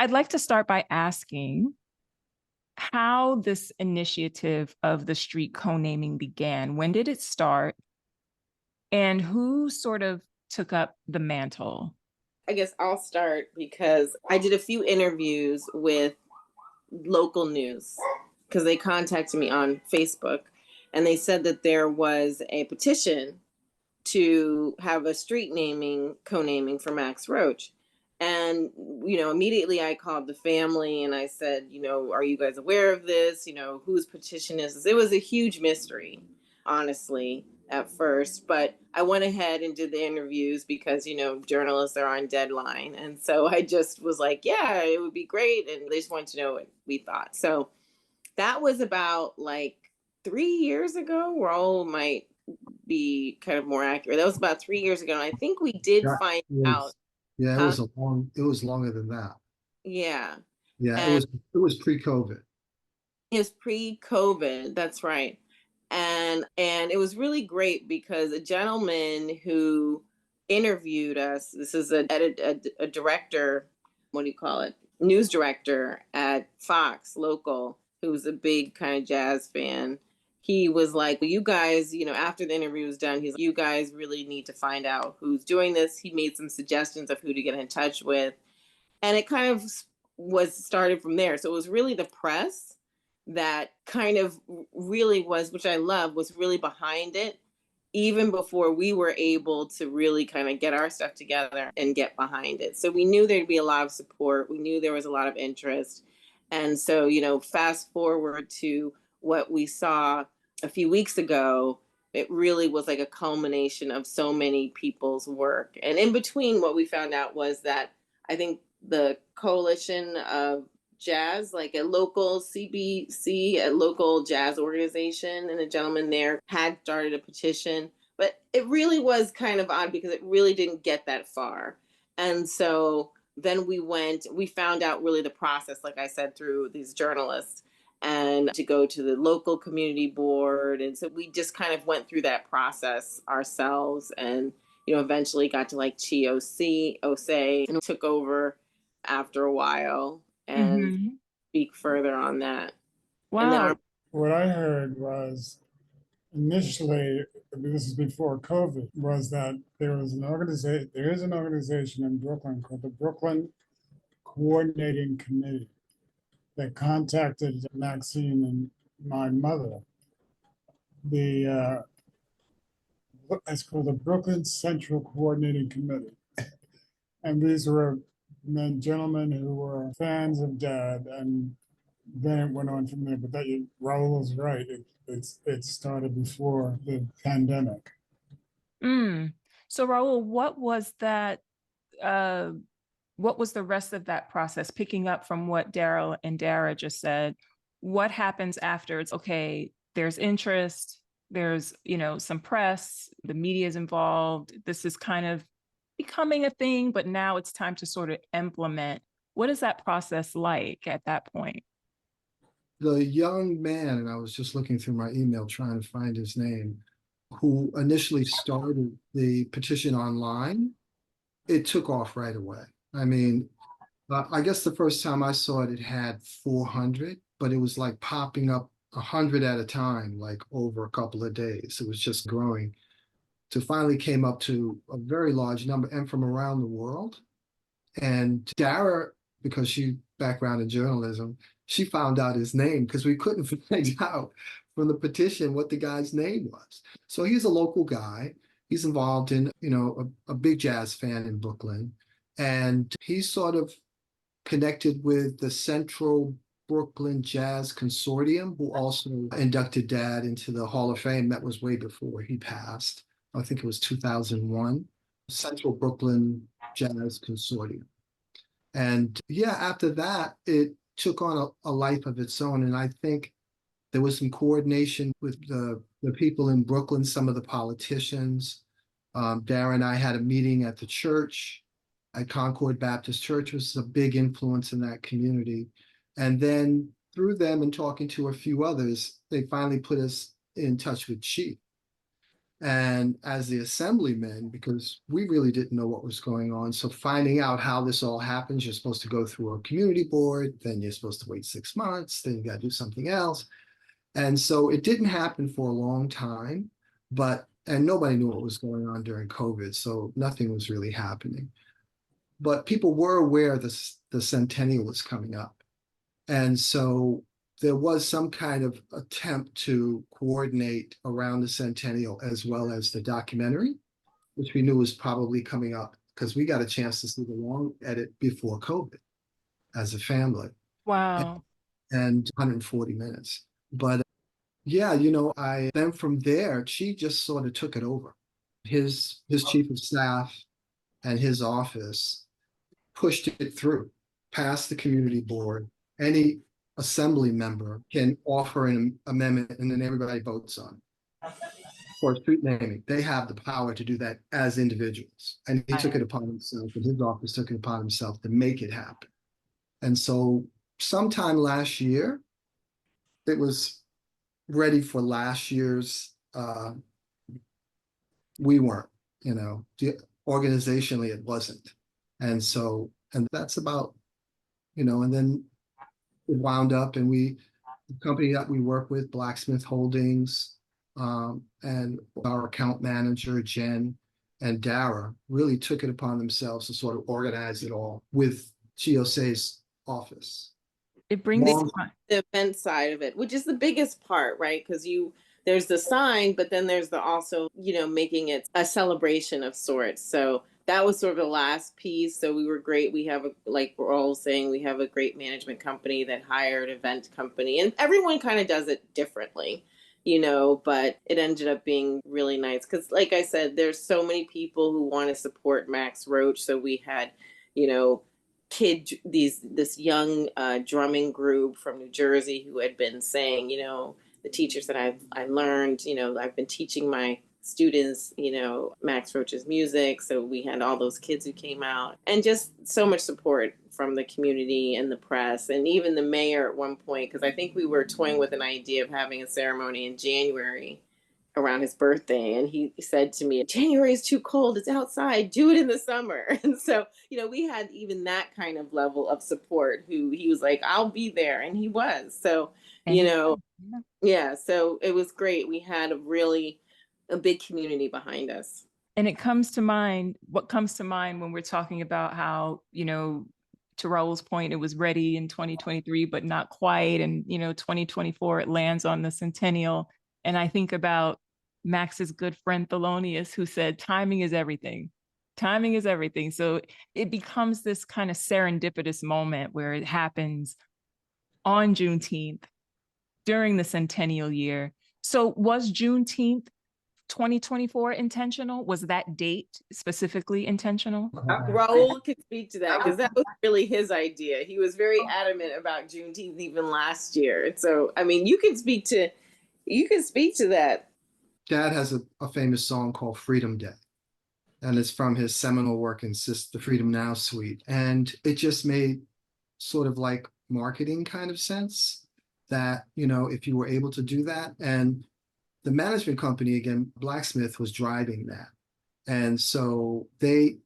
I'd like to start by asking how this initiative of the street co-naming began. When did it start? And who sort of took up the mantle? I guess I'll start because I did a few interviews with local news because they contacted me on Facebook and they said that there was a petition to have a street naming, co-naming for Max Roach. And, immediately I called the family and I said, are you guys aware of this? Whose petition is this? It was a huge mystery, honestly, at first. But I went ahead and did the interviews because, journalists are on deadline. And so I just was like, yeah, it would be great. And they just wanted to know what we thought. So that was about like 3 years ago. Raul might be kind of more accurate. That was about 3 years ago. And I think we did Yeah, find it out. was, yeah, Huh? it was longer than that. Yeah. Yeah, And it was pre-COVID. it was pre-COVID. That's right. And it was really great because a gentleman who interviewed us, this is a director, what do you call it? News director at Fox local, who's a big kind of jazz fan. He was like, well, you guys, after the interview was done, he's like, you guys really need to find out who's doing this. He made some suggestions of who to get in touch with. And it kind of was started from there. So it was really the press that kind of really was, which I love, was really behind it, even before we were able to really kind of get our stuff together and get behind it. So we knew there'd be a lot of support. We knew there was a lot of interest. And so, fast forward to what we saw a few weeks ago, it really was like a culmination of so many people's work. And in between, what we found out was that I think the coalition of jazz, like a local CBC, a local jazz organization, and a gentleman there had started a petition. But it really was kind of odd because it really didn't get that far. And so then we found out really the process, like I said, through these journalists and to go to the local community board. And so we just kind of went through that process ourselves and, eventually got to like OSE, and took over after a while and Mm-hmm. speak further on that. And then Wow. What I heard was initially, this is before COVID, was that there is an organization in Brooklyn called the Brooklyn Coordinating Committee that contacted Maxine and my mother. It's called the Brooklyn Central Coordinating Committee. And these were gentlemen who were fans of Dad, and then it went on from there. But Raul is right. It started before the pandemic. So Raul, what was that? What was the rest of that process? Picking up from what Daryl and Dara just said, what happens after it's okay? There's interest. There's some press. The media is involved. This is kind of becoming a thing, but now it's time to sort of implement. What is that process like at that point? The young man, and I was just looking through my email trying to find his name, who initially started the petition online, it took off right away. I mean, I guess the first time I saw it, it had 400, but it was like popping up 100 at a time, like over a couple of days. It was just growing to finally came up to a very large number and from around the world. And Dara, because she background in journalism, she found out his name because we couldn't find out from the petition what the guy's name was. So he's a local guy. He's involved in, a big jazz fan in Brooklyn. And he's sort of connected with the Central Brooklyn Jazz Consortium, who also inducted Dad into the Hall of Fame. That was way before he passed. I think it was 2001, Central Brooklyn Jazz Consortium. And yeah, after that, it took on a life of its own. And I think there was some coordination with the people in Brooklyn, some of the politicians. Darren and I had a meeting at the church, at Concord Baptist Church, which was a big influence in that community. And then through them and talking to a few others, they finally put us in touch with Chief. And as the assemblymen, because we really didn't know what was going on, so finding out how this all happens, you're supposed to go through a community board, then you're supposed to wait 6 months, then you got to do something else. And so it didn't happen for a long time, and nobody knew what was going on during COVID, so nothing was really happening. But people were aware the centennial was coming up. And so there was some kind of attempt to coordinate around the centennial as well as the documentary, which we knew was probably coming up because we got a chance to see the long edit before COVID as a family. Wow. And 140 minutes. But yeah, then from there, she just sort of took it over. His chief of staff and his office pushed it through, past the community board. Any assembly member can offer an amendment and then everybody votes on it. For street naming, they have the power to do that as individuals. And he took it upon himself, and his office took it upon himself to make it happen. And so sometime last year, it was ready for last year's, we weren't, organizationally it wasn't. And that's about, and then it wound up, and the company that we work with, Blacksmith Holdings, and our account manager, Jen, and Dara really took it upon themselves to sort of organize it all with GOC's office. It brings the event side of it, which is the biggest part, right? Because there's the sign, but then there's the also, making it a celebration of sorts. So that was sort of the last piece. So we were great. We have like we're all saying, we have a great management company that hired an event company, and everyone kind of does it differently, but it ended up being really nice. Cause like I said, there's so many people who want to support Max Roach. So we had, this young drumming group from New Jersey who had been saying, the teachers that I learned, I've been teaching my students, Max Roach's music. So we had all those kids who came out, and just so much support from the community and the press, and even the mayor at one point, because I think we were toying with an idea of having a ceremony in January around his birthday. And he said to me, January is too cold, it's outside, do it in the summer. And so, we had even that kind of level of support, who he was like, I'll be there. And he was. So, yeah, so it was great. We had a big community behind us. And what comes to mind when we're talking about how, to Raul's point, it was ready in 2023, but not quite. And, 2024, it lands on the centennial. And I think about Max's good friend Thelonious, who said, timing is everything. Timing is everything. So it becomes this kind of serendipitous moment where it happens on Juneteenth during the centennial year. So was Juneteenth 2024 intentional? Was that date specifically intentional? Raul can speak to that, because that was really his idea. He was very adamant about Juneteenth even last year. And so, you can speak to that. Dad has a famous song called Freedom Day, and it's from his seminal work in the Freedom Now suite. And it just made sort of like marketing kind of sense that, if you were able to do that. And the management company, again, Blacksmith, was driving that. And so they,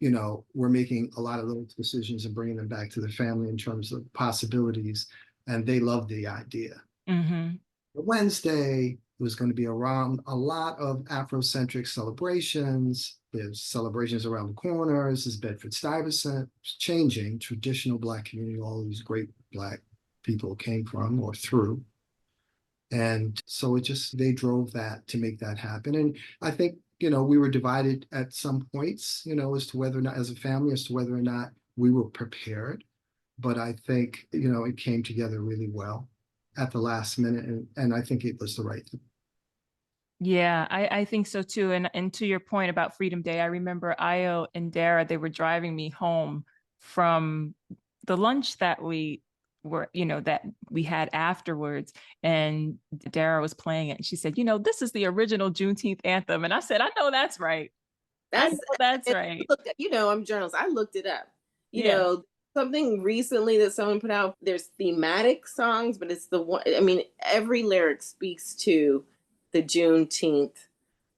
were making a lot of little decisions and bringing them back to the family in terms of possibilities. And they loved the idea. Mm-hmm. Wednesday was going to be around a lot of Afrocentric celebrations. There's celebrations around the corners. There's Bedford-Stuyvesant. It's changing. Traditional Black community, all these great Black people came from or through. And so they drove that to make that happen. And I think, we were divided at some points, as to whether or not, as a family, as to whether or not we were prepared. But I think, it came together really well at the last minute. And I think it was the right thing. Yeah, I think so too. And to your point about Freedom Day, I remember Io and Dara, they were driving me home from the lunch that we had afterwards, and Dara was playing it, and she said, this is the original Juneteenth anthem. And I said, I know that's right. That's right. I'm a journalist. I looked it up. Something recently that someone put out, there's thematic songs, but it's the one, every lyric speaks to the Juneteenth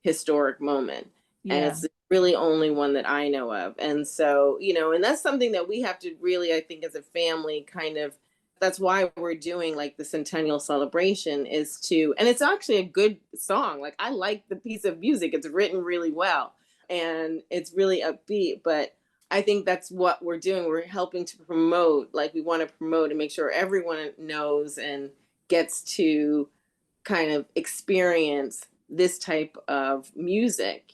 historic moment. And Yeah. it's the really only one that I know of. And so, and that's something that we have to really, I think, as a family kind of, that's why we're doing like the centennial celebration is to, and it's actually a good song. Like I like the piece of music. It's written really well and it's really upbeat, but I think that's what we're doing. We're helping to promote, like we want to promote and make sure everyone knows and gets to kind of experience this type of music,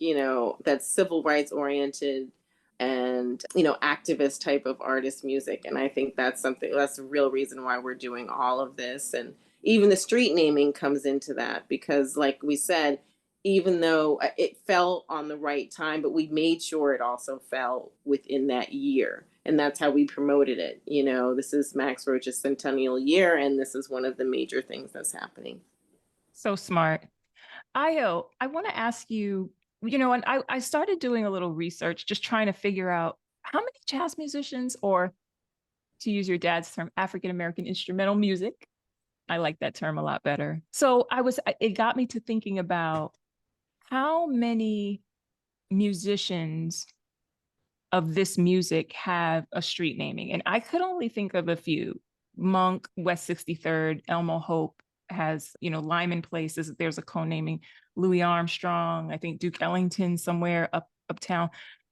that's civil rights oriented and, activist type of artist music. And I think that's the real reason why we're doing all of this. And even the street naming comes into that because, like we said, even though it fell on the right time, but we made sure it also fell within that year. And that's how we promoted it. This is Max Roach's centennial year, and this is one of the major things that's happening. So smart. Io, I want to ask you, and I started doing a little research, just trying to figure out how many jazz musicians, or to use your dad's term, African-American instrumental music. I like that term a lot better. So it got me to thinking about how many musicians of this music have a street naming. And I could only think of a few. Monk, West 63rd, Elmo Hope has, Lyman Place, there's a co-naming. Louis Armstrong, I think Duke Ellington somewhere uptown.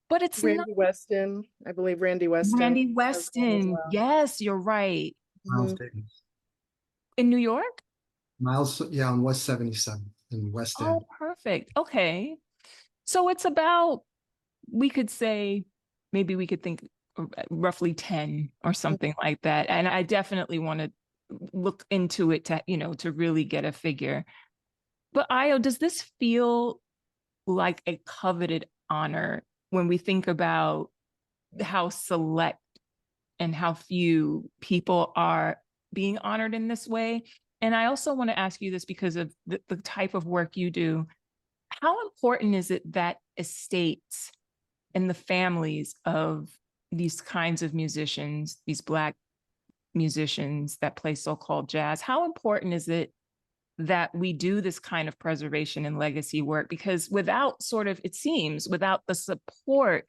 But it's not Randy Weston, I believe Randy Weston. Randy has one as Weston. well. Yes, you're right. Miles Mhm. Davis. In New York? Miles, yeah, on West 77 in West End. Oh, perfect. Okay. So it's about, we could say, maybe we could think roughly 10 or something like that. And I definitely want to look into it to, to really get a figure. But Io, does this feel like a coveted honor when we think about how select and how few people are being honored in this way? And I also want to ask you this because of the type of work you do. How important is it that estates and the families of these kinds of musicians, these Black musicians that play so-called jazz, how important is it that we do this kind of preservation and legacy work? Because without it seems, without the support,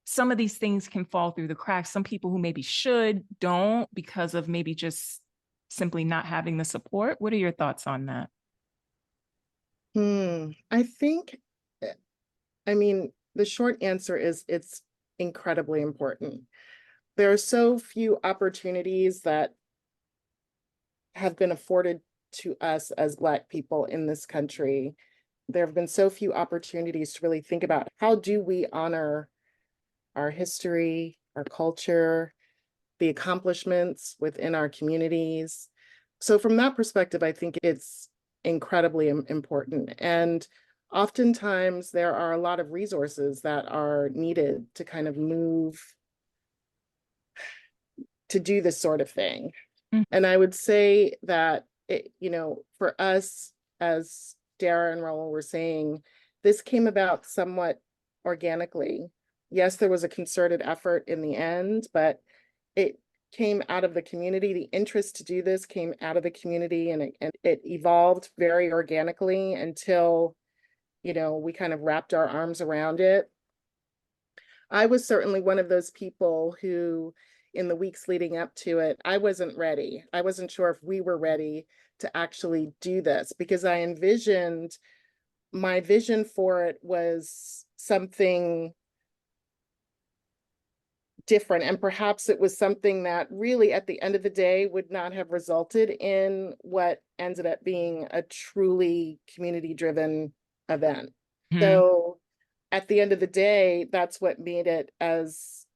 some of these things can fall through the cracks. Some people who maybe don't because of maybe just simply not having the support. What are your thoughts on that? I think, the short answer is it's incredibly important. There are so few opportunities that have been afforded to us as Black people in this country. There have been so few opportunities to really think about how do we honor our history, our culture, the accomplishments within our communities. So from that perspective, I think it's incredibly important. And oftentimes there are a lot of resources that are needed to kind of move to do this sort of thing. Mhm. And I would say that, for us, as Dara and Raul were saying, this came about somewhat organically. Yes, there was a concerted effort in the end, but it came out of the community. The interest to do this came out of the community, and it evolved very organically until, we kind of wrapped our arms around it. I was certainly one of those people who, in the weeks leading up to it, I wasn't ready. I wasn't sure if we were ready to actually do this because my vision for it was something different. And perhaps it was something that really at the end of the day would not have resulted in what ended up being a truly community-driven event. Mhm. So at the end of the day, that's what made it as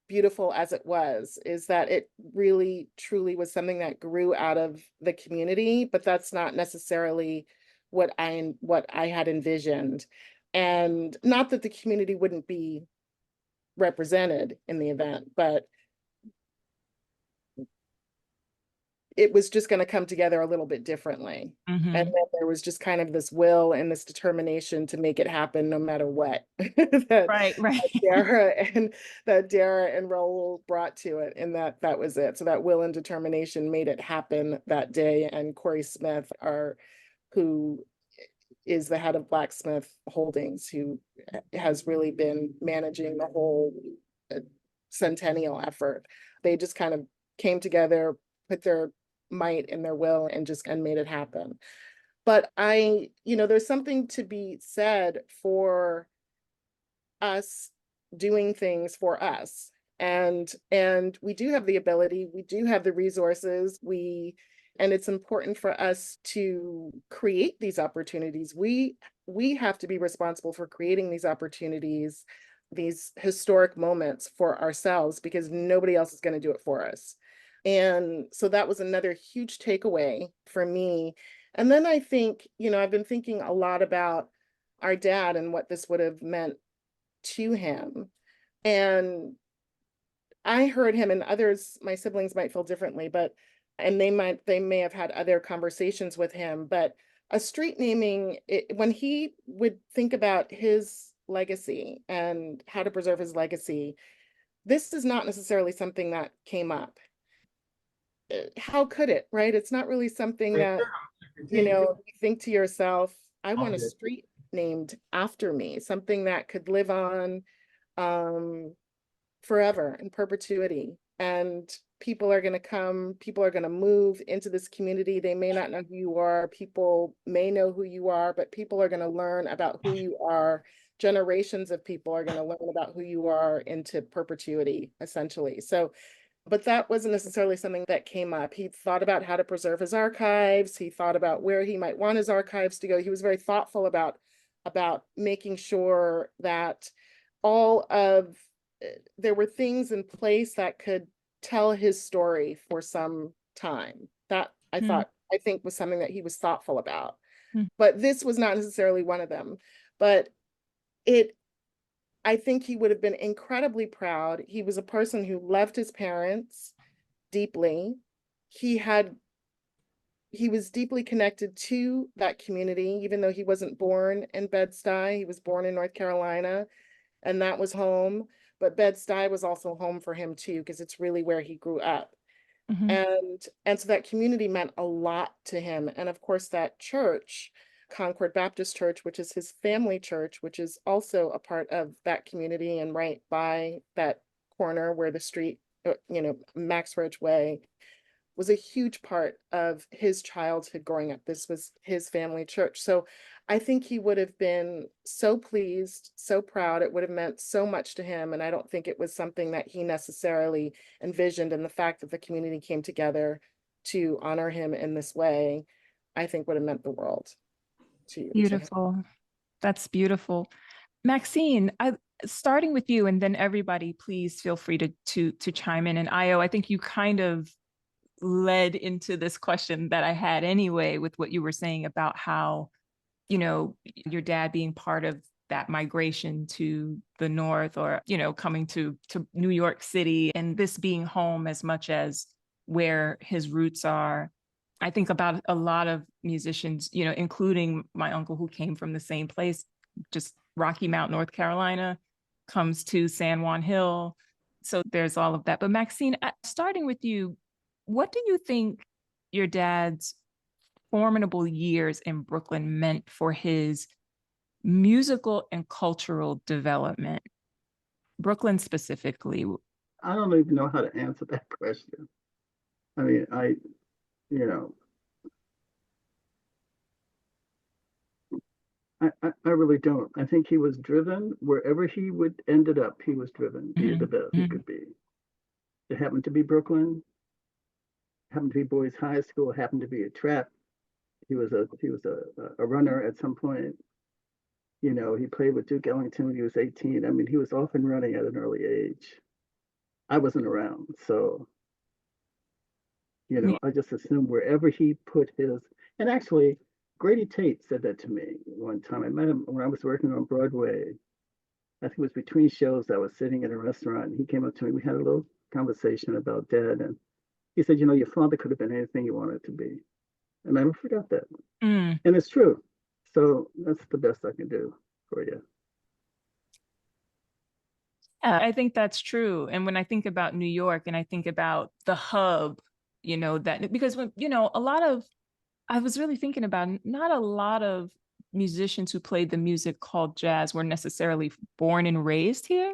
beautiful as it was, is that it really truly was something that grew out of the community, but that's not necessarily what I had envisioned. And not that the community wouldn't be represented in the event, but it was just going to come together a little bit differently. Mhm. And then there was just kind of this will and this determination to make it happen no matter what. Right. that Dara and Raul brought to it, and that was it. So that will and determination made it happen that day. And Corey Smith, who is the head of Blacksmith Holdings, who has really been managing the whole centennial effort. They just kind of came together, put their might and their will, and made it happen. But there's something to be said for us doing things for us. And we do have the ability, we do have the resources, and it's important for us to create these opportunities. We have to be responsible for creating these opportunities, these historic moments for ourselves, because nobody else is going to do it for us. And so that was another huge takeaway for me. And then I think, I've been thinking a lot about our dad and what this would have meant to him. And I heard him, and others, my siblings might feel differently, and they may have had other conversations with him, but a street naming, when he would think about his legacy and how to preserve his legacy, this is not necessarily something that came up. How could it, right? It's not really something that, you think to yourself, I want a street named after me, something that could live on forever in perpetuity. And people are going to come, people are going to move into this community. They may not know who you are. People may know who you are, but people are going to learn about who you are. Generations of people are going to learn about who you are into perpetuity, essentially. So, but that wasn't necessarily something that came up. He thought about how to preserve his archives. He thought about where he might want his archives to go. He was very thoughtful about making sure that there were things in place that could tell his story for some time. That I think was something that he was thoughtful about. But this was not necessarily one of them. But I think he would have been incredibly proud. He was a person who loved his parents deeply. He was deeply connected to that community, even though he wasn't born in Bed-Stuy. He was born in North Carolina, and that was home. But Bed-Stuy was also home for him too, because it's really where he grew up. And so that community meant a lot to him. And of course, that church, Concord Baptist Church, which is his family church, which is also a part of that community and right by that corner where the street, Max Roach Way, was a huge part of his childhood growing up. This was his family church. So I think he would have been so pleased, so proud. It would have meant so much to him. And I don't think it was something that he necessarily envisioned. And the fact that the community came together to honor him in this way, I think would have meant the world to him. Beautiful. That's beautiful. Maxine, starting with you, and then everybody, please feel free to chime in. And Io, I think you kind of led into this question that I had anyway, with what you were saying about how, your dad being part of that migration to the North, or, coming to New York City, and this being home as much as where his roots are. I think about a lot of musicians, including my uncle, who came from the same place, just Rocky Mount, North Carolina, comes to San Juan Hill. So there's all of that. But Maxine, starting with you, what do you think your dad's formidable years in Brooklyn meant for his musical and cultural development? Brooklyn specifically. I don't even know how to answer that question. I mean, I really don't. I think he was driven wherever he ended up. He was driven, be the best he could be. It happened to be Brooklyn, happened to be Boys High School, happened to be a trap. He was a runner at some point. He played with Duke Ellington when he was 18. I mean, he was off and running at an early age. I wasn't around, so I just assumed wherever he put his. And actually, Grady Tate said that to me one time. I met him when I was working on Broadway. I think it was between shows. I was sitting in a restaurant, and he came up to me. We had a little conversation about Dad, and he said, your father could have been anything you wanted to be. And I never forgot that. And it's true. So that's the best I can do for you. Yeah, I think that's true. And when I think about New York, and I think about the hub, that because when, I was really thinking about not a lot of musicians who played the music called jazz were necessarily born and raised here,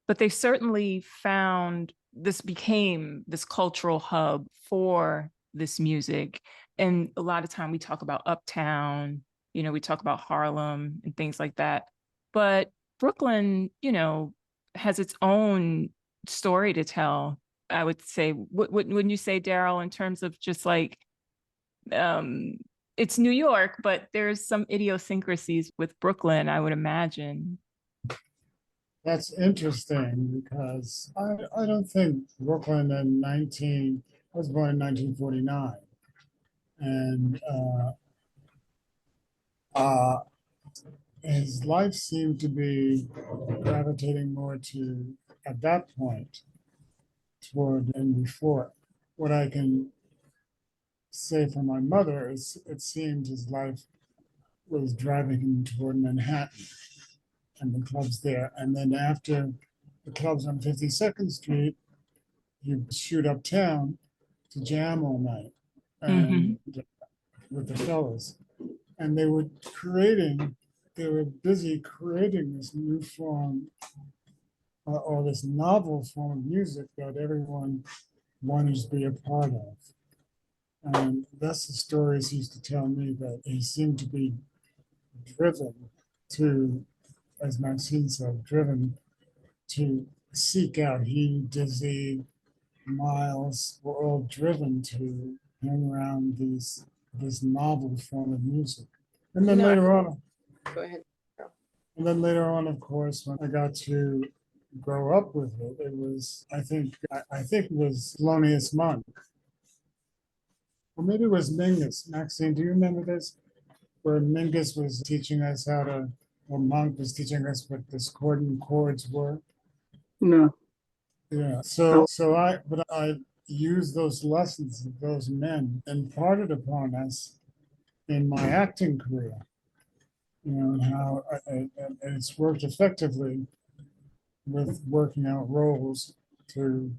but they certainly found this became this cultural hub for this music. And a lot of time we talk about Uptown, we talk about Harlem and things like that. But Brooklyn, has its own story to tell. I would say, wouldn't you say, Daryl, in terms of just like, it's New York, but there's some idiosyncrasies with Brooklyn, I would imagine. That's interesting because I don't think Brooklyn I was born in 1949. And his life seemed to be gravitating more to, at that point, toward and before. What I can say for my mother is it seemed his life was driving him toward Manhattan and the clubs there. And then after the clubs on 52nd Street, you shoot uptown to jam all night and with the fellas. And they were busy creating this new form or this novel form of music that everyone wanted to be a part of. And that's the stories he used to tell me, that he seemed to be driven to, as Maxine said, driven to seek out. He, Dizzy, Miles were all driven to hang around this novel form of music. And then later on, Go ahead. and then later on, of course, when I got to grow up with it, it was, I think it was Thelonious Monk. Or maybe it was Mingus. Maxine, do you remember this? Where Mingus was teaching us or Monk was teaching us what discordant chords were. No. Yeah, but I used those lessons of those men imparted upon us in my acting career, and how and it's worked effectively with working out roles to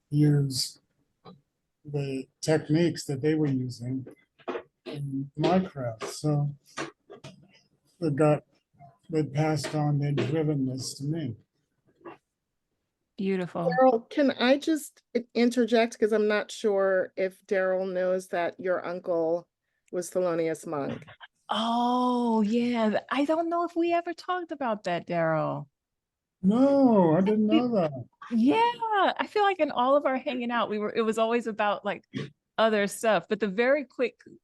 use the techniques that they were using in my craft. So they passed on their drivenness to me. Beautiful. Daryl, can I just interject, because I'm not sure if Daryl knows that your uncle was Thelonious Monk. Oh, yeah. I don't know if we ever talked about that, Daryl. No, I didn't know that. Yeah, I feel like in all of our hanging out, it was always about like other stuff. But It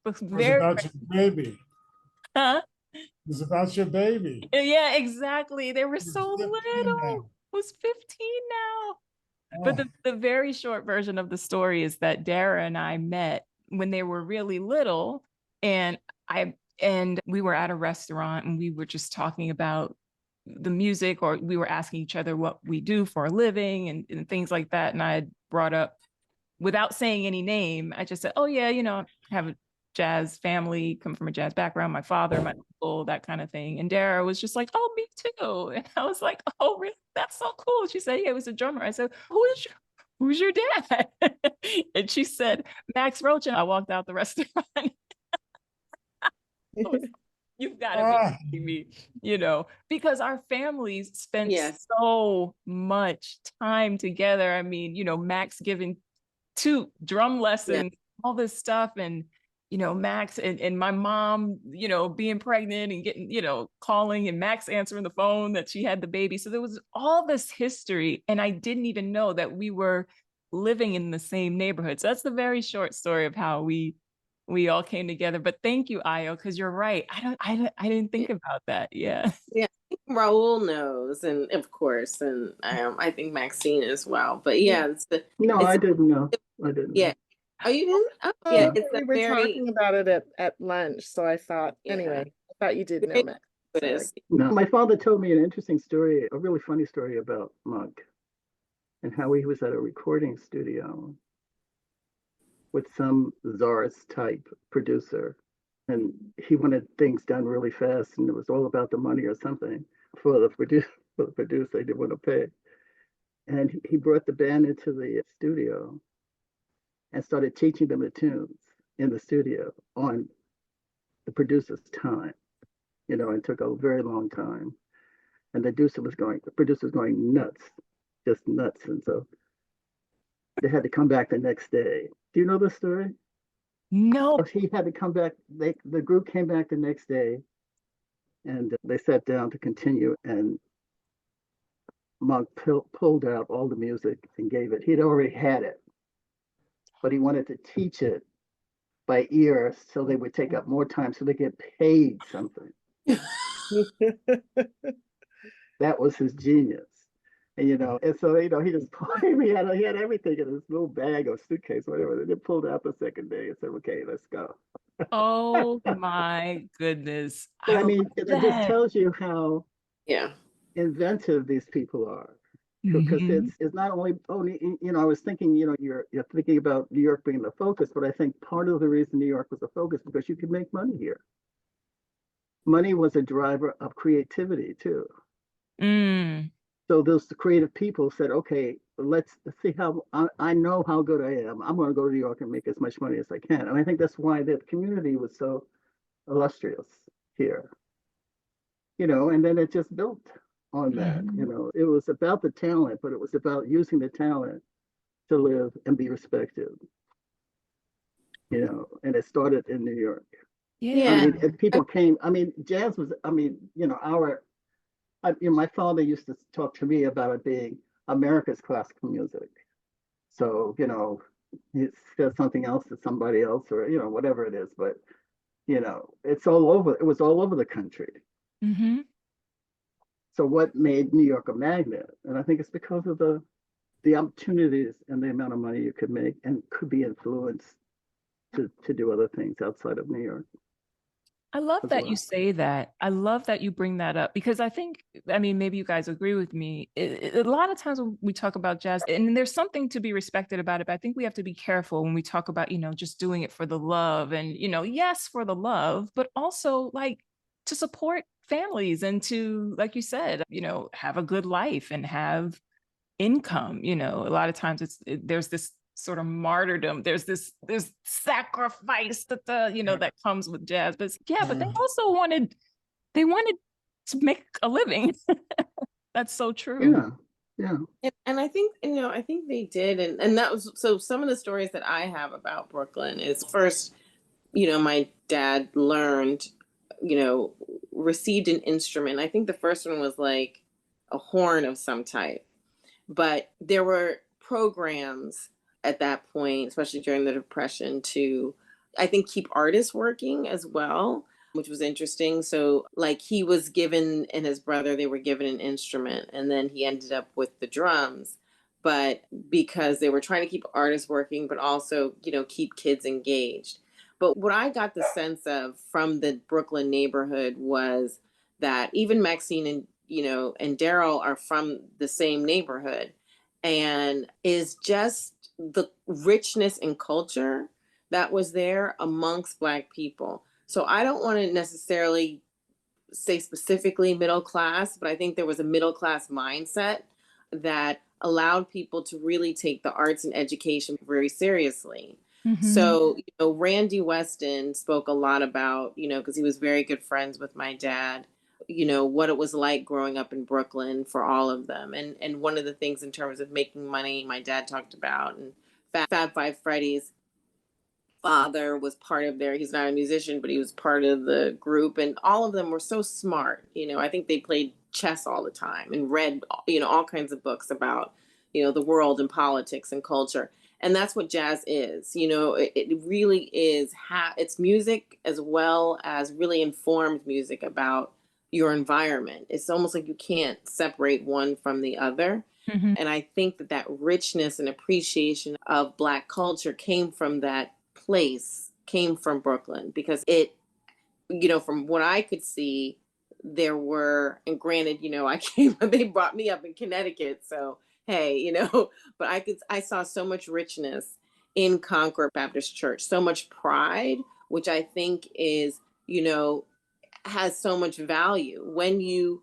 was about your baby. Huh? It was about your baby. Yeah, exactly. They were so 15 little. now. Was 15 now. But Oh, the very short version of the story is that Dara and I met when they were really little, and we were at a restaurant and we were just talking about the music, or we were asking each other what we do for a living and things like that. And I had brought up, without saying any name, I just said, oh yeah, I have a jazz family, come from a jazz background, my father, my uncle, that kind of thing. And Dara was just like, oh, me too. And I was like, oh, really? That's so cool. She said, yeah, he was a drummer. I said, who's your dad? And she said, Max Roach. And I walked out the restaurant. You've got to be kidding me, because our families spent so much time together. I mean, Max giving 2 drum lessons, all this stuff. And, Max and my mom, being pregnant and getting, calling, and Max answering the phone that she had the baby. So there was all this history. And I didn't even know that we were living in the same neighborhood. So that's the very short story of how we all came together. But thank you, Ayo, because you're right. I didn't think about that. Yeah. Yeah, Raul knows, and of course, and I think Maxine as well. But yeah, I didn't know. I didn't know. Yeah. Oh, you didn't? Oh, Oh, yeah, we were talking about it at lunch, so I thought, anyway, I thought you did know, Max. No, my father told me an interesting story, a really funny story about Monk and how he was at a recording studio with some czarist type producer, and he wanted things done really fast, and it was all about the money or something for the producer. They didn't want to pay, and he brought the band into the studio and started teaching them the tunes in the studio on the producer's time, and took a very long time. And the producer was going nuts, just nuts. And so they had to come back the next day. Do you know the story? No. He had to come back. The group came back the next day, and they sat down to continue. And Monk pulled out all the music and gave it. He'd already had it, but he wanted to teach it by ear so they would take up more time so they get paid something. That was his genius. And so he just he had everything in his little bag or suitcase, whatever. And then pulled out the second day and said, "Okay, let's go." Oh my goodness. But I mean, it just tells you how inventive these people are. Because it's not only I was thinking, you're thinking about New York being the focus, but I think part of the reason New York was the focus because you could make money here. Money was a driver of creativity too. So those creative people said, okay, let's see how I know how good I am. I'm going to go to New York and make as much money as I can. And I think that's why the community was so illustrious here. And then it just built on that. It was about the talent, but it was about using the talent to live and be respected. And it started in New York. Yeah. I mean, if people came, jazz was, my father used to talk to me about it being America's classical music. So, he says something else to somebody else or, whatever it is, but, it's all over. It was all over the country. So what made New York a magnet? And I think it's because of the opportunities and the amount of money you could make and could be influenced to do other things outside of New York. I love that you say that. I love that you bring that up because maybe you guys agree with me. A lot of times when we talk about jazz, and there's something to be respected about it, but I think we have to be careful when we talk about, just doing it for the love and, yes, for the love, but also like to support families and to, like you said, have a good life and have income. A lot of times there's this sort of martyrdom. There's this sacrifice that that comes with jazz. But but they also wanted to make a living. That's so true. Yeah. And I think, I think they did. And that was, so some of the stories that I have about Brooklyn is first, my dad learned, received an instrument. I think the first one was like a horn of some type, but there were programs at that point, especially during the Depression, to, I think, keep artists working as well, which was interesting. So like he was given, and his brother, they were given an instrument, and then he ended up with the drums. But because they were trying to keep artists working, but also, keep kids engaged. But what I got the sense of from the Brooklyn neighborhood was that even Maxine and, and Daryl are from the same neighborhood, and is just the richness and culture that was there amongst Black people. So I don't want to necessarily say specifically middle class, but I think there was a middle class mindset that allowed people to really take the arts and education very seriously. So, Randy Weston spoke a lot about, because he was very good friends with my dad, what it was like growing up in Brooklyn for all of them. And one of the things in terms of making money, my dad talked about, and Fab Five Freddy's father was part of he's not a musician, but he was part of the group. And all of them were so smart. I think they played chess all the time and read, all kinds of books about, the world and politics and culture. And that's what jazz is. It really is, it's music as well as really informed music about your environment. It's almost like you can't separate one from the other. And I think that richness and appreciation of Black culture came from that place, came from Brooklyn, because it, from what I could see, there were, and granted, they brought me up in Connecticut, so hey, but I saw so much richness in Concord Baptist Church, so much pride, which I think is, has so much value when you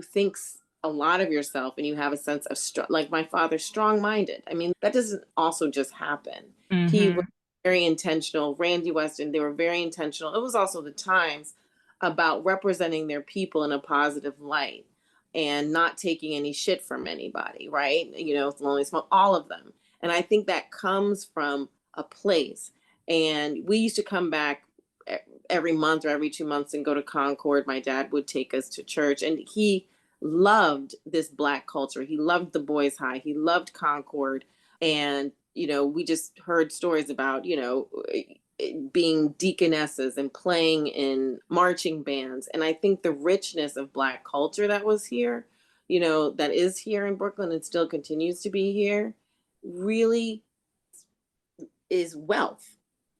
think a lot of yourself and you have a sense of like my father, strong-minded. I mean, that doesn't also just happen. He was very intentional. Randy Weston, they were very intentional. It was also the Times about representing their people in a positive light and not taking any shit from anybody, right? You know, Lonely Smoke, all of them. And I think that comes from a place. And we used to come back every month or every 2 months and go to Concord. My dad would take us to church, and he loved this Black culture. He loved the Boys High. He loved Concord. And, you know, we just heard stories about, you know, being deaconesses and playing in marching bands. And I think the richness of Black culture that was here, you know, that is here in Brooklyn and still continues to be here, really is wealth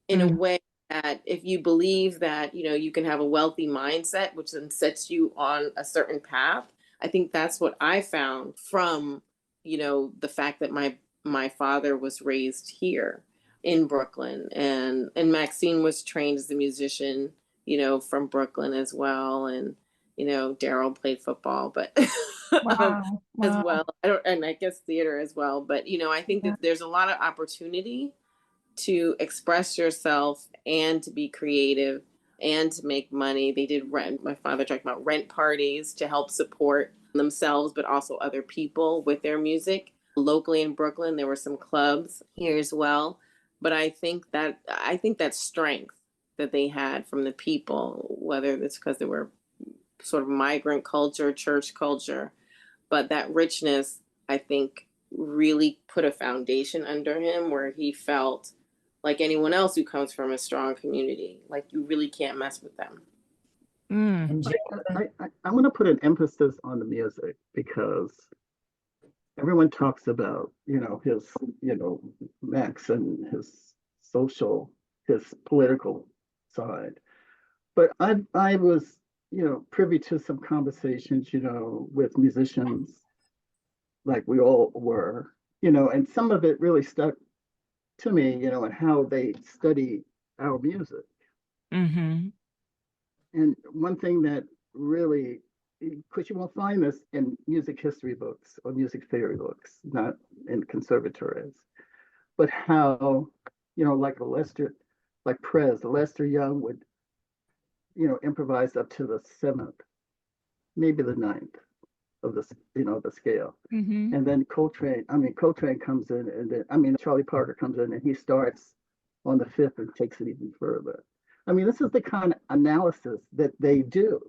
in a way that if you believe that, you know, you can have a wealthy mindset, which then sets you on a certain path. I think that's what I found from, you know, the fact that my father was raised here in Brooklyn, and Maxine was trained as a musician, you know, from Brooklyn as well. And, you know, Daryl played football, but Wow. as Wow. well. And I guess theater as well. But, you know, I think that there's a lot of opportunity to express yourself and to be creative and to make money. They did rent. My father talked about rent parties to help support themselves, but also other people with their music. Locally in Brooklyn, there were some clubs here as well. But I think that strength that they had from the people, whether it's because they were sort of migrant culture, church culture, but that richness, I think, really put a foundation under him where he felt like anyone else who comes from a strong community, like you really can't mess with them. And I want to put an emphasis on the music because everyone talks about, you know, his, you know, Max and his social, his political side. But I was, you know, privy to some conversations, you know, with musicians, like we all were, you know, and some of it really stuck to me, you know, and how they study our music. Mm-hmm. And one thing that really, because you won't find this in music history books or music theory books, not in conservatories, but how, you know, like Lester Young would, you know, improvise up to the seventh, maybe the ninth of the, you know, the scale. Mm-hmm. And then Coltrane comes in, and then, Charlie Parker comes in and he starts on the fifth and takes it even further. I mean, this is the kind of analysis that they do,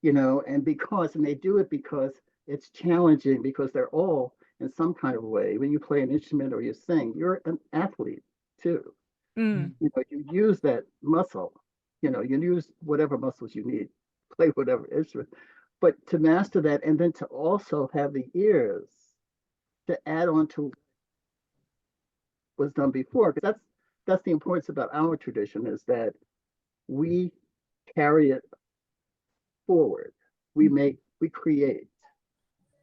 you know, and they do it because it's challenging, because they're all in some kind of way. When you play an instrument or you sing, you're an athlete too. Mm. You know, you use that muscle, you know, you use whatever muscles you need, play whatever instrument. But to master that, and then to also have the ears to add on to what was done before, because that's the importance about our tradition, is that we carry it forward. We create,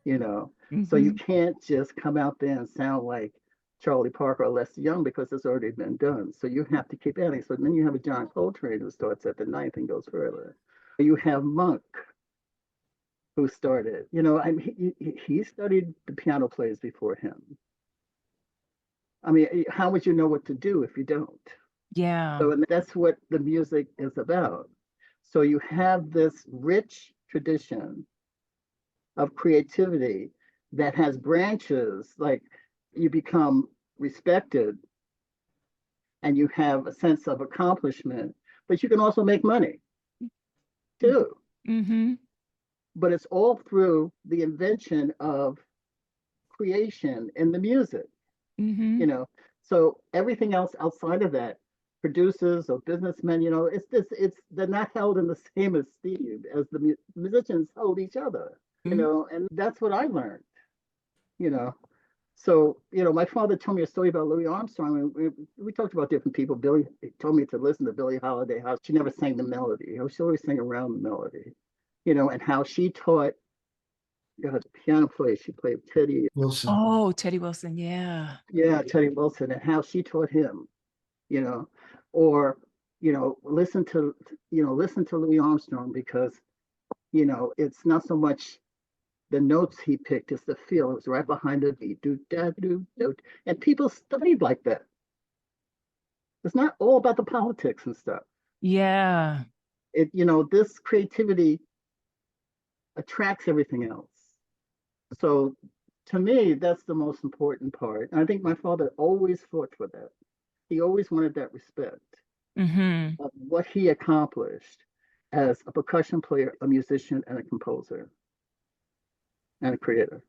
you know. So you can't just come out there and sound like Charlie Parker or Lester Young because it's already been done. So you have to keep adding. So then you have a John Coltrane who starts at the ninth and goes further. You have Monk, who started, you know, he studied the piano players before him. I mean, how would you know what to do if you don't? Yeah. So and that's what the music is about. So you have this rich tradition of creativity that has branches, like you become respected and you have a sense of accomplishment, but you can also make money too. Mm-hmm. But it's all through the invention of creation in the music, Mm-hmm. you know. So everything else outside of that, producers or businessmen, you know, they're not held in the same esteem as the musicians hold each other, you know, and that's what I learned, you know. So, you know, my father told me a story about Louis Armstrong. And we talked about different people. Billy told me to listen to Billie Holiday, how she never sang the melody. You know, she always sang around the melody, you know, and how she taught, you know, the piano player. She played Teddy Wilson. Oh, Teddy Wilson. Yeah. Yeah, Teddy Wilson, and how she taught him, you know, or, you know, listen to Louis Armstrong, because, you know, it's not so much the notes he picked, it's the feel. It was right behind the beat, do da do do, and people studied like that. It's not all about the politics and stuff. Yeah. This creativity attracts everything else. So to me, that's the most important part. And I think my father always fought for that. He always wanted that respect of what he accomplished as a percussion player, a musician, and a composer, and a creator.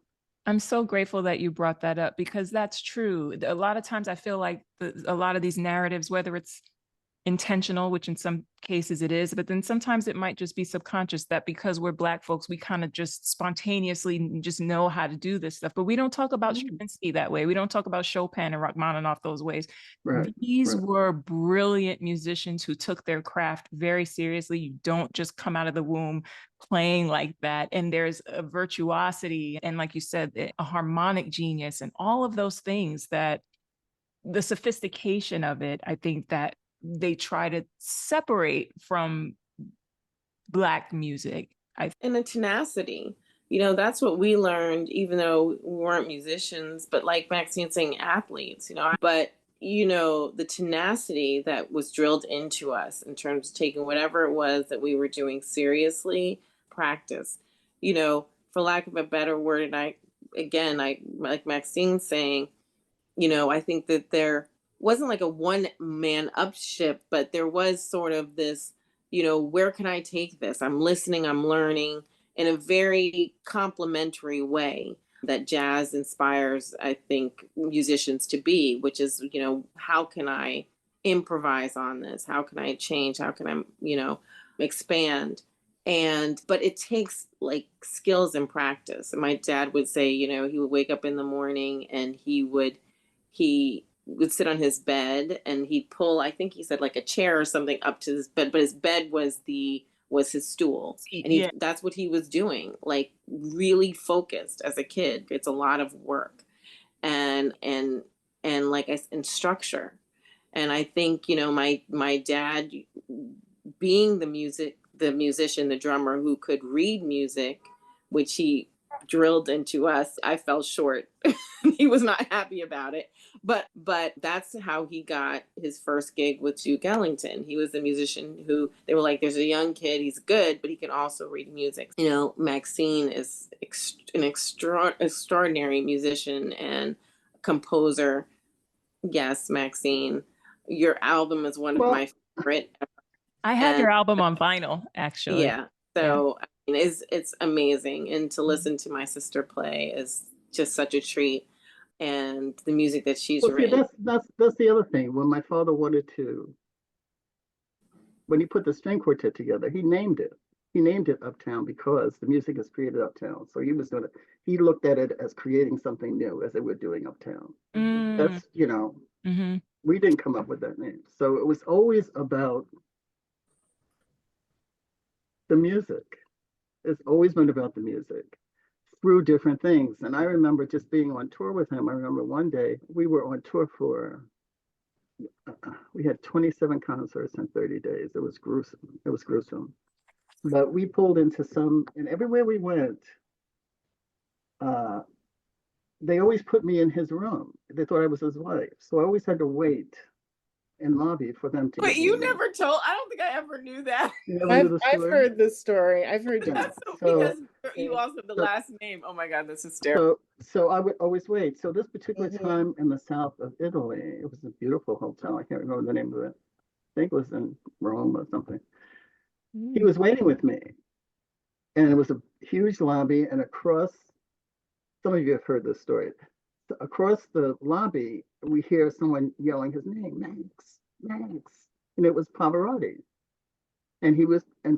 I'm so grateful that you brought that up, because that's true. A lot of times I feel like a lot of these narratives, whether it's intentional, which in some cases it is, but then sometimes it might just be subconscious, that because we're Black folks, we kind of just spontaneously just know how to do this stuff. But we don't talk about Stravinsky that way. We don't talk about Chopin and Rachmaninoff those ways. Right. These right. were brilliant musicians who took their craft very seriously. You don't just come out of the womb playing like that. And there's a virtuosity and, like you said, a harmonic genius and all of those things, that the sophistication of it, I think that they try to separate from Black music. And the tenacity, that's what we learned, even though we weren't musicians, but like Maxine saying, athletes, but the tenacity that was drilled into us in terms of taking whatever it was that we were doing seriously, practice, for lack of a better word. And I like Maxine saying, I think that there wasn't like a one man up ship, but there was sort of this, where can I take this? I'm listening, I'm learning in a very complimentary way that jazz inspires, I think, musicians to be, which is, how can I improvise on this? How can I change? How can I, expand? But it takes like skills and practice. And my dad would say, he would wake up in the morning and he would sit on his bed and he'd pull, I think he said like a chair or something up to his bed, but his bed was his stool. And that's what he was doing, like really focused as a kid. It's a lot of work and like and structure. And I think, my dad being the musician, the drummer who could read music, which he drilled into us. I fell short. He was not happy about it. But that's how he got his first gig with Duke Ellington. He was a musician who they were like, there's a young kid, he's good, but he can also read music. Maxine is an extraordinary musician and composer. Yes, Maxine, your album is one of my favorite. I have your album on vinyl, actually. Yeah. So I mean, it's amazing. And to listen to my sister play is just such a treat. And the music that she's written. That's the other thing. When my father when he put the string quartet together, he named it Uptown because the music is created uptown. So he looked at it as creating something new as they were doing uptown. That's, we didn't come up with that name. So it was always about the music. It's always been about the music through different things. And I remember just being on tour with him. I remember one day we were on tour we had 27 concerts in 30 days. It was gruesome. But we pulled into and everywhere we went, they always put me in his room. They thought I was his wife. So I always had to wait in lobby for them to. But you never told. I don't think I ever knew that. I've heard this story. I've heard because you also have the last name. Oh my God, this is terrible. So I would always wait. So this particular time in the south of Italy, it was a beautiful hotel. I can't remember the name of it. I think it was in Rome or something. He was waiting with me, and it was a huge lobby, and across. Some of you have heard this story. Across the lobby, we hear someone yelling his name, Max, and it was Pavarotti. And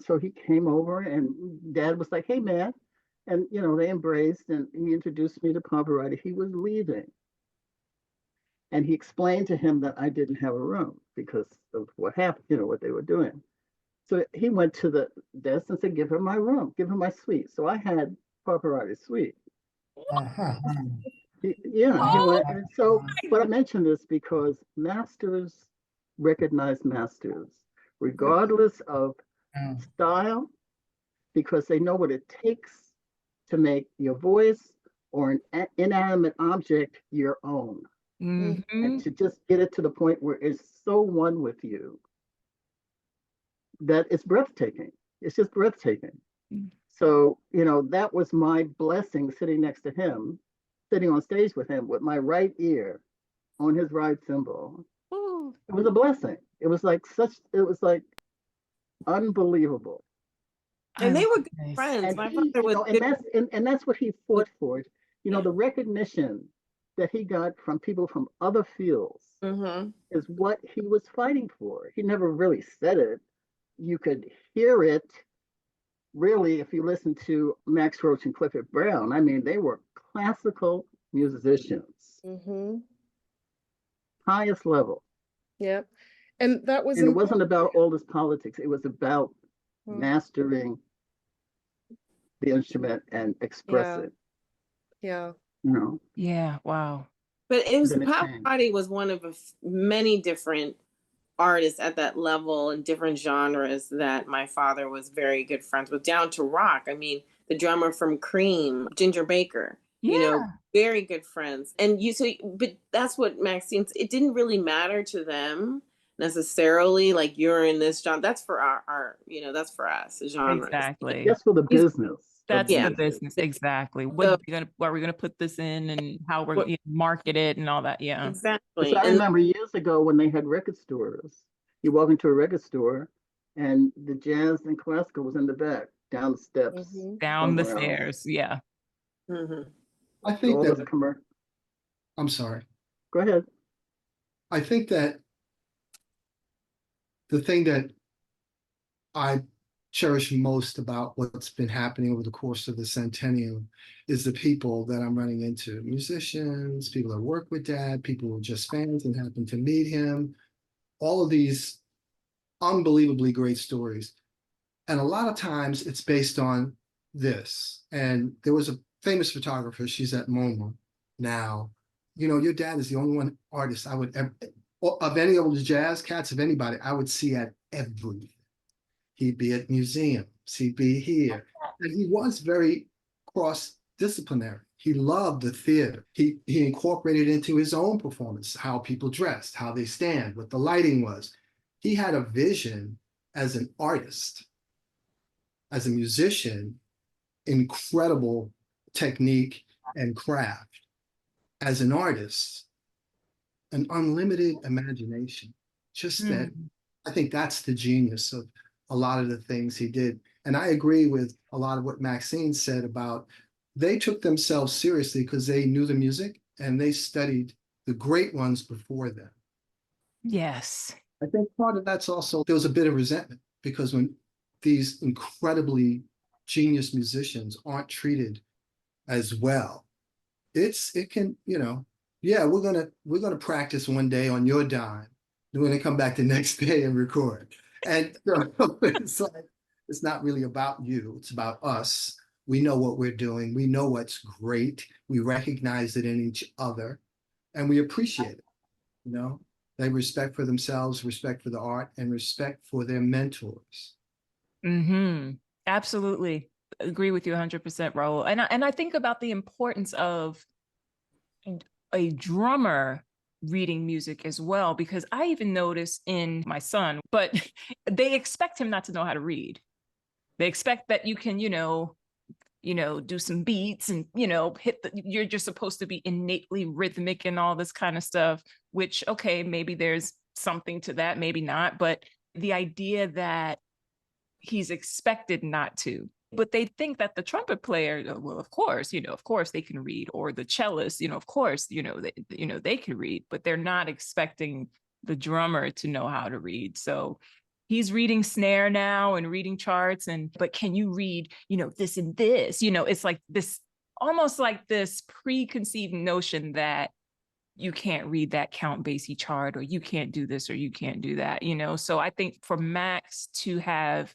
so he came over, and Dad was like, "Hey, man," and they embraced, and he introduced me to Pavarotti. He was leaving, and he explained to him that I didn't have a room because of what happened, what they were doing. So he went to the desk and said, "Give her my room, give her my suite." So I had Pavarotti's suite. He went, and so, but I mention this because masters recognize masters, regardless of style, because they know what it takes to make your voice or an inanimate object your own. Mm. And to just get it to the point where it's so one with you that it's breathtaking. It's just breathtaking. Mm. So, that was my blessing sitting next to him, sitting on stage with him with my right ear on his right cymbal. Ooh. It was a blessing. It was like unbelievable. And they were good Nice. friends. And My he, father was and good. that's what he fought for. Yeah. The recognition that he got from people from other fields Mm-hmm. is what he was fighting for. He never really said it. You could hear it really if you listen to Max Roach and Clifford Brown. I mean, they were classical musicians, Mm-hmm. highest level. Yep. And that was And it wasn't about all this politics. It was about Mm. mastering the instrument and express Yeah. it. Yeah. Yeah. Wow. But it was Then it changed. Pavarotti was one of many different artists at that level and different genres that my father was very good friends with, down to rock. I mean, the drummer from Cream, Ginger Baker, Yeah. very good friends. And but that's what Maxine, it didn't really matter to them necessarily, like you're in this genre. That's for our that's for us, genre. Exactly. Just for the business. That's Yeah. the business. Exactly. So- Are we gonna put this in and how we're What- gonna market it and all that? Yeah. Exactly. So I And remember years ago when they had record stores, you walk into a record store and the jazz and classical was in the back, down the steps, Mhm. Down the somewhere else. stairs. Yeah. Mhm. I think All that, those commercials. I'm sorry. Go ahead. I think that the thing that I cherish most about what's been happening over the course of the centennial is the people that I'm running into, musicians, people that work with Dad, people who are just fans and happen to meet him, all of these unbelievably great stories. And a lot of times it's based on this. And there was a famous photographer, she's at MoMA now. Your dad is the only one artist I would ever, of any of the jazz cats, of anybody, I would see at everything. He'd be at museums, he'd be here. And he was very cross-disciplinary. He loved the theater. He incorporated into his own performance how people dressed, how they stand, what the lighting was. He had a vision as an artist, as a musician, incredible technique and craft. As an artist, an unlimited imagination. Just that, I think that's the genius of a lot of the things he did. And I agree with a lot of what Maxine said about they took themselves seriously because they knew the music and they studied the great ones before them. Yes. I think part of that's also, there was a bit of resentment because when these incredibly genius musicians aren't treated as well, it can, yeah, we're gonna practice one day on your dime. We're gonna come back the next day and record. And it's like, it's not really about you, it's about us. We know what we're doing, we know what's great, we recognize it in each other, and we appreciate it. They have respect for themselves, respect for the art, and respect for their mentors. Absolutely. Agree with you 100%, Raul. And I think about the importance of a drummer reading music as well, because I even notice in my son, but they expect him not to know how to read. They expect that you can, do some beats and, you're just supposed to be innately rhythmic and all this kind of stuff, which, okay, maybe there's something to that, maybe not. But the idea that he's expected not to, but they think that the trumpet player, well, of course they can read, or the cellist, of course, they can read, but they're not expecting the drummer to know how to read. So he's reading snare now and reading charts, but can you read, this and this? It's like this, almost like this preconceived notion that you can't read that Count Basie chart, or you can't do this, or you can't do that, So I think for Max to have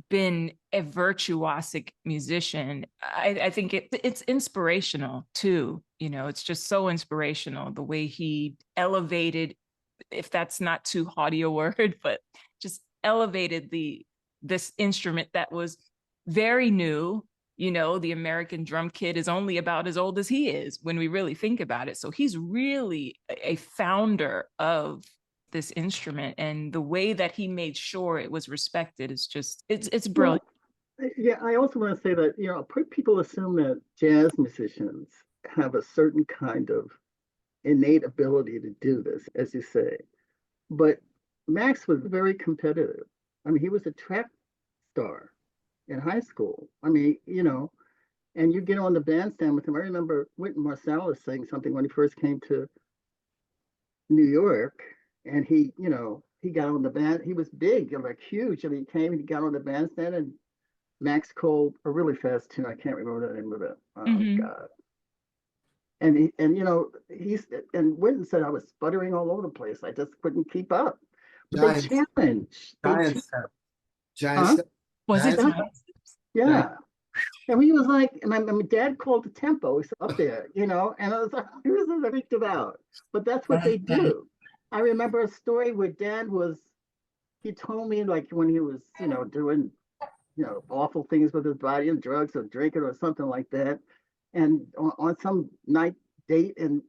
been a virtuosic musician, I think it's inspirational too. It's just so inspirational the way he elevated, if that's not too haughty a word, but just elevated this instrument that was very new, you know, the American drum kit is only about as old as he is when we really think about it. So he's really a founder of this instrument, and the way that he made sure it was respected is just, it's brilliant. Well, yeah, I also want to say that, you know, people assume that jazz musicians have a certain kind of innate ability to do this, as you say. But Max was very competitive. I mean, he was a track star in high school. I mean, you know, and you get on the bandstand with him. I remember Wynton Marsalis saying something when he first came to New York, and he, you know, he got on the band. He was big, like huge, and he came and he got on the bandstand, and Max called a really fast tune. I can't remember the name of it. Oh God. And you know, and Wynton said I was sputtering all over the place. I just couldn't keep up. But Giant, they challenged. giant step. Giant Huh? step. Was it? Giant Yeah. And he was like, and my dad called the tempo. He's up there, you know, and I was like, he was freaked out. But that's what they do. I remember a story where Dad he told me, like, when he was, you know, doing, you know, awful things with his body and drugs or drinking or something like that. And on some night date in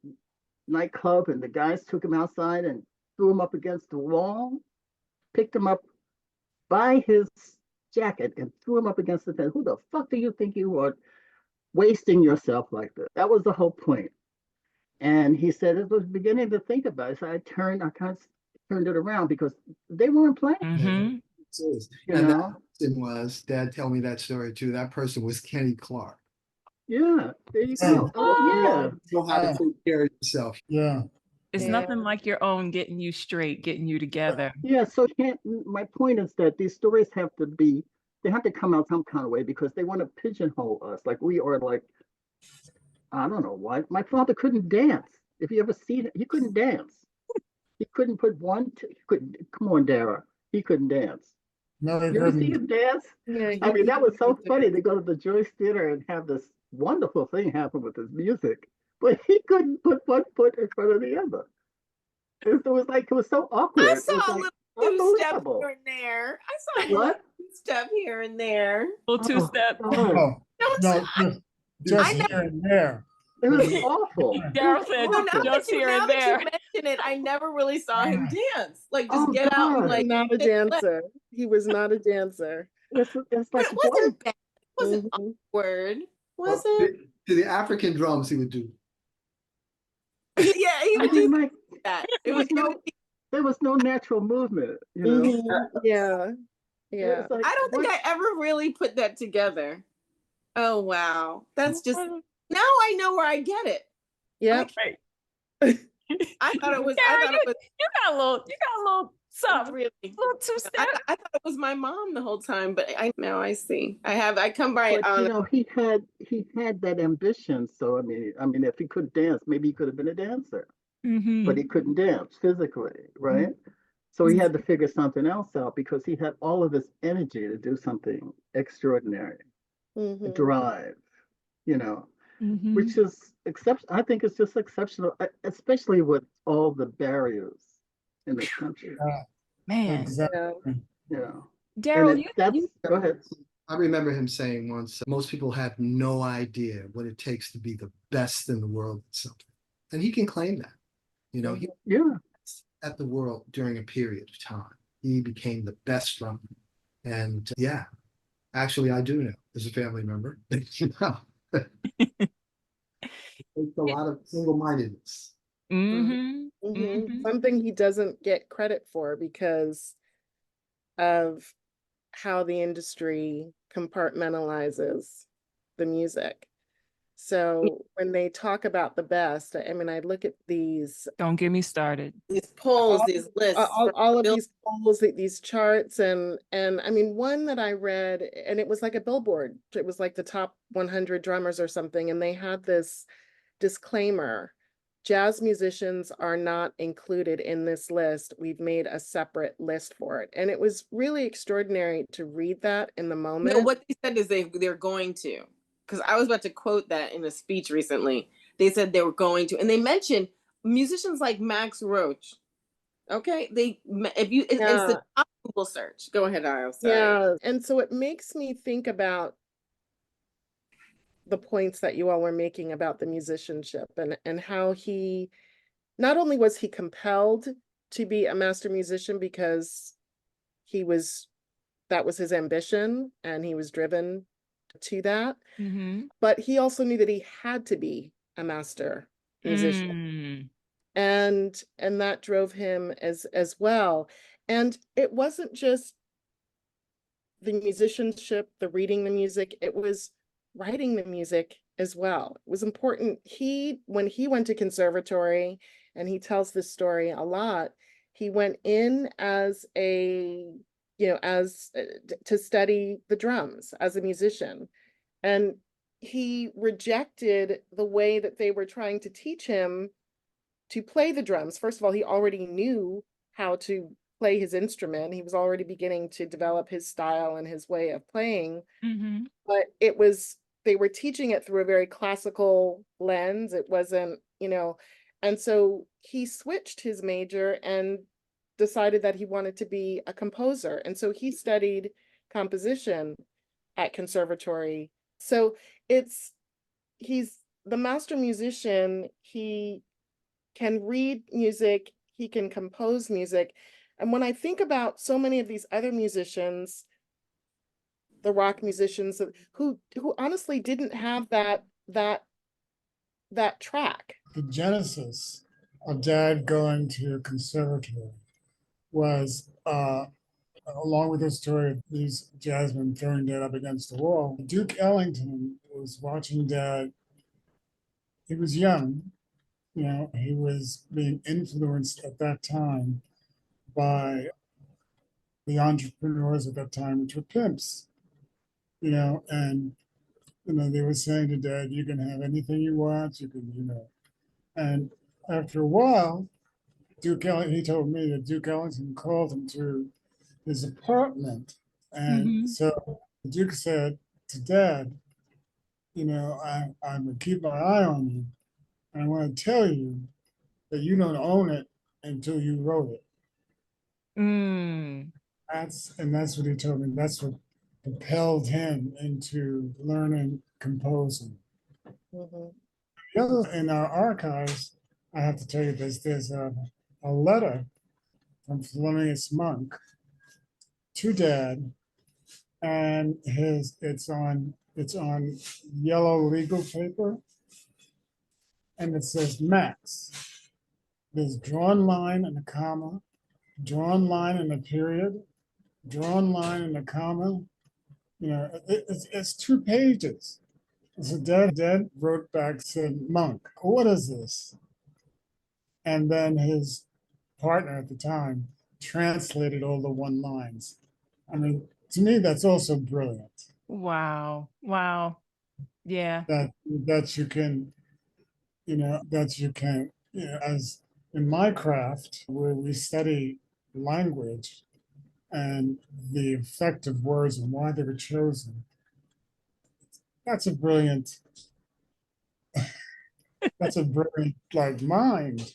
nightclub, and the guys took him outside and threw him up against the wall, picked him up by his jacket and threw him up against the fence. Who the fuck do you think you are, wasting yourself like this? That was the whole point. And he said it was beginning to think about it. So I kind of turned it around because they weren't playing. Mhm. You You know? know? That was, Dad told me that story too. That person was Kenny Clark. Yeah, there you Yeah. go. Oh yeah. You know how to take care of yourself. Yeah. It's Yeah. nothing like your own getting you straight, getting you together. Yeah, so my point is that these stories they have to come out some kind of way because they want to pigeonhole us. Like we are like, I don't know why. My father couldn't dance. If you ever seen it, he couldn't dance. He couldn't put he couldn't, come on, Dara. He couldn't dance. No, he You ever see couldn't. him dance? Yeah, I mean, that was so he funny did. to go to the Joyce Theater and have this wonderful thing happen with his music, but he couldn't put one foot in front of the other. It was like, it was so awkward. I It was saw a like little two-step unbelievable. here and there. I saw a little What? two-step here and there. Little Oh, two-step. God. No, No, no, just I here and there. It was awful. Daryl said, no, now just here now and that you there. mention it, I never really saw him dance. Like just Oh, get out and God. like Not a shake a leg. dancer. He was not a dancer. It's But like, it what? wasn't bad. It wasn't Mhm. awkward. Was Well, it? to the African drums, he would do. Yeah, he I would mean, do like, that. there was no natural movement, you know? Mhm. Yeah. It Yeah. was like, I don't think what? I ever really put that together. Oh wow. That's just now I know where I get it. Yeah. Right. I thought it was Daryl, you got a little something, really little two-step. I thought it was my mom the whole time, but I see. I come by it But you on know, he had that ambition. So I mean, if he could dance, maybe he could have been a dancer, but he couldn't dance physically, right? So he had to figure something else out because he had all of this energy to do something extraordinary, Mhm. drive, you know, Mhm. which is I think it's just exceptional, especially with all the barriers in this country, Man, Exactly. Yeah. you know. Daryl, And that's go ahead. I remember him saying once, most people have no idea what it takes to be the best in the world at something. And he can claim that. You know, he was Yeah. at the world during a period of time. He became the best drummer. And yeah, actually, I do know as a family member. It takes a lot of single-mindedness. Mm-hmm. Mhm. Mm-hmm. Something he doesn't get credit for because of how the industry compartmentalizes the music. So when they talk about the best, I mean, I look at these Don't get me started. these polls, all, these lists. all of these polls, these charts, and I mean, one that I read, and it was like a billboard. It was like the top 100 drummers or something, and they had this disclaimer: jazz musicians are not included in this list. We've made a separate list for it. And it was really extraordinary to read that in the moment. No, what they said is they're going to. Because I was about to quote that in a speech recently. They said they were going to, and they mentioned musicians like Max Roach. Okay, it's the top Google search. Go ahead, Io. Sorry. Yeah, and so it makes me think about the points that you all were making about the musicianship and how he, not only was he compelled to be a master musician because that was his ambition and he was driven to that, but he also knew that he had to be a master musician. And that drove him as well. And it wasn't just the musicianship, the reading the music, it was writing the music as well. It was important. When he went to conservatory, and he tells this story a lot, he went in as to study the drums as a musician. And he rejected the way that they were trying to teach him to play the drums. First of all, he already knew how to play his instrument. He was already beginning to develop his style and his way of playing. But they were teaching it through a very classical lens. It wasn't, and so he switched his major and decided that he wanted to be a composer. And so he studied composition at conservatory. So he's the master musician. He can read music, he can compose music. And when I think about so many of these other musicians, the rock musicians who honestly didn't have that track. The genesis of Dad going to conservatory was along with the story of these jazzmen throwing Dad up against the wall. Duke Ellington was watching Dad. He was young, he was being influenced at that time by the entrepreneurs at that time, which were pimps, and they were saying to Dad, you can have anything you want, you can, and after a while, he told me that Duke Ellington called him to his apartment. And so Duke said to Dad, I'm gonna keep my eye on you. And I want to tell you that you don't own it until you wrote it. That's what he told me. That's what propelled him into learning composing. The other, in our archives, I have to tell you this, there's a letter from Thelonious Monk to Dad, and it's on yellow legal paper, and it says, Max, there's drawn line and a comma, drawn line and a period, drawn line and a comma. It's 2 pages. So Dad wrote back, said, Monk, what is this? And then his partner at the time translated all the 1 lines. I mean, to me, that's also brilliant. Wow. Yeah. That you can, as in my craft, where we study language and the effect of words and why they were chosen. That's a brilliant mind.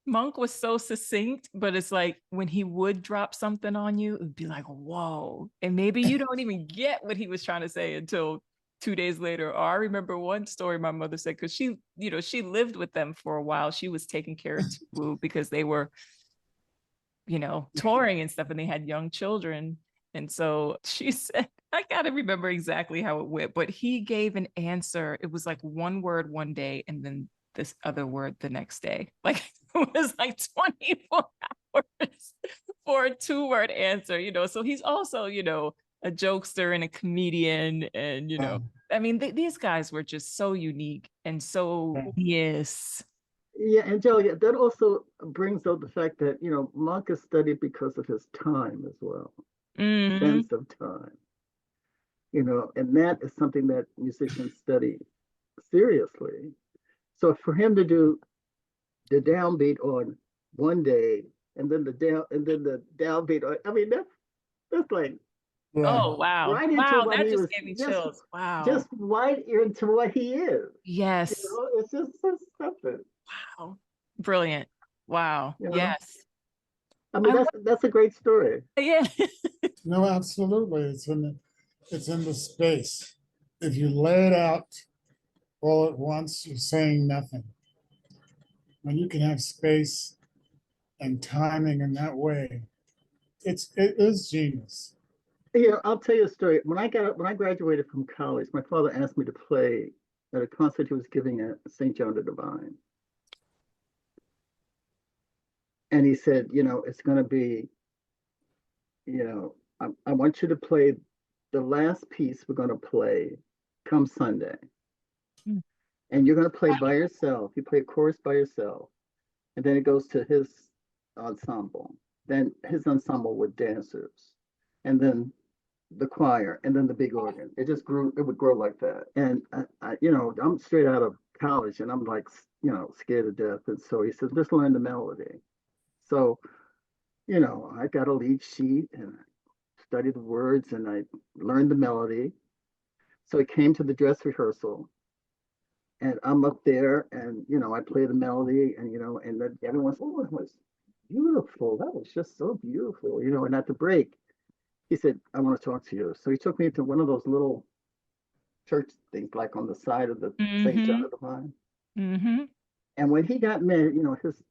Monk was so succinct, but it's like when he would drop something on you, it'd be like, whoa. And maybe you don't even get what he was trying to say until 2 days later. Or I remember one story my mother said, because she lived with them for a while. She was taking care of Tubu because they were, touring and stuff, and they had young children. And so she said, I got to remember exactly how it went, but he gave an answer. It was like 1 word one day and then this other word the next day. Like it was like 24 hours for a 2-word answer, So he's also, a jokester and a comedian. And, I mean, these guys were just so unique and so, yes. Yeah, Angelika, that also brings out the fact that, Monk is studied because of his time as well. Sense of time. And that is something that musicians study seriously. So for him to do the downbeat on one day and then the downbeat on, I mean, that's like, oh wow, right into wow, what that he just was, gave me chills. Wow, just right into what he is. Yes, it's just something. Wow, brilliant. Wow, yes. I mean, that's a great story. Yeah. No, absolutely. It's in the space. if you lay it out all at once, you're saying nothing. When you can have space and timing in that way, it is genius. I'll tell you a story. When I graduated from college, my father asked me to play at a concert he was giving at St. John the Divine. And he said, it's going to be, I want you to play the last piece we're going to play come Sunday. And you're going to play by yourself. You play a chorus by yourself. And then it goes to his ensemble. Then his ensemble with dancers. And then the choir. And then the big organ. It would grow like that. And, I'm straight out of college and I'm like, scared to death. And so he said, just learn the melody. So, I got a lead sheet and I studied the words and I learned the melody. So it came to the dress rehearsal. And I'm up there and, I play the melody and, and then everyone's, oh, it was beautiful. That was just so beautiful, and at the break, he said, I want to talk to you. So he took me to one of those little church things, like on the side of the St. John of the Divine. Mm-hmm. And when he got mad, his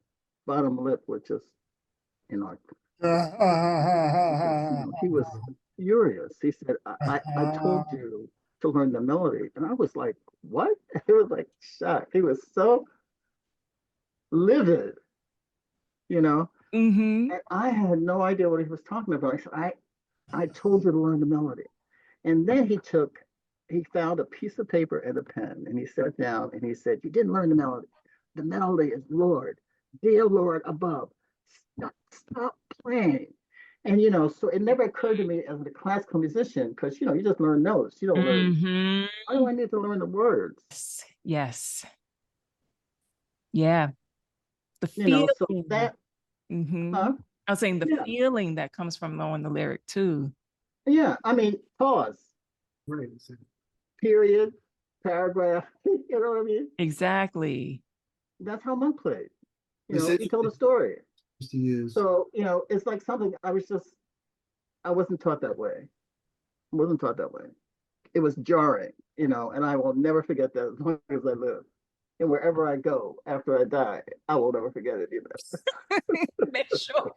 bottom lip was just, he was furious. He said, I told you to learn the melody. And I was like, what? It was like shocked. He was so livid, Mm-hmm. And I had no idea what he was talking about. I said, I told you to learn the melody. And then he found a piece of paper and a pen and he sat down and he said, you didn't learn the melody. The melody is Lord, dear Lord above. Stop playing. And so it never occurred to me as a classical musician, because you just learn notes. You don't learn. Why do I need to learn the words? Yes. Yeah. The feeling. So that. Huh? I was saying the feeling that comes from knowing the lyric too. Yeah, I mean, pause. Right. Period. Paragraph. You know what I mean? Exactly. That's how Monk played. He told a story. To use. So, it's like something I wasn't taught that way. It was jarring, and I will never forget that as long as I live. And wherever I go after I die, I will never forget it either. Make sure.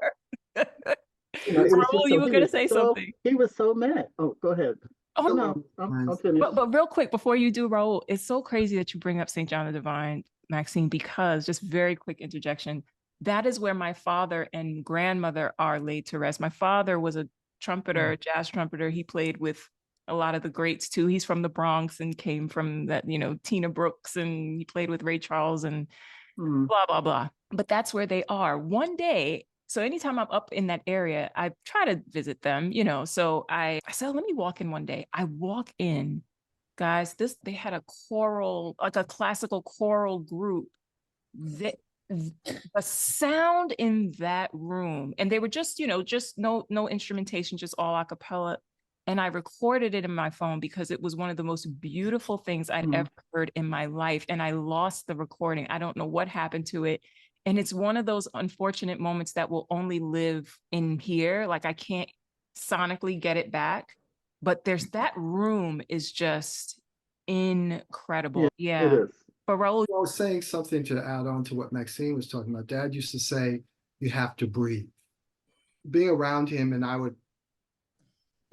You were going to say something. He was so mad. Oh, go ahead. Oh, no, I'm finished. But real quick, before you do, Raul, it's so crazy that you bring up St. John the Divine, Maxine, because just very quick interjection, that is where my father and grandmother are laid to rest. My father was a trumpeter, jazz trumpeter. He played with a lot of the greats too. He's from the Bronx and came from that, Tina Brooks, and he played with Ray Charles and blah, blah, blah. But that's where they are. One day, so anytime I'm up in that area, I try to visit them, so I said, let me walk in one day. I walk in, guys, they had a choral, like a classical choral group. The sound in that room, and they were just no instrumentation, just all a cappella. And I recorded it in my phone because it was one of the most beautiful things I'd ever heard in my life. And I lost the recording. I don't know what happened to it. And it's one of those unfortunate moments that will only live in here. Like I can't sonically get it back, but that room is just incredible. Yeah. It is. But Raul, I was saying something to add on to what Maxine was talking about. Dad used to say, you have to breathe. Being around him, and I would,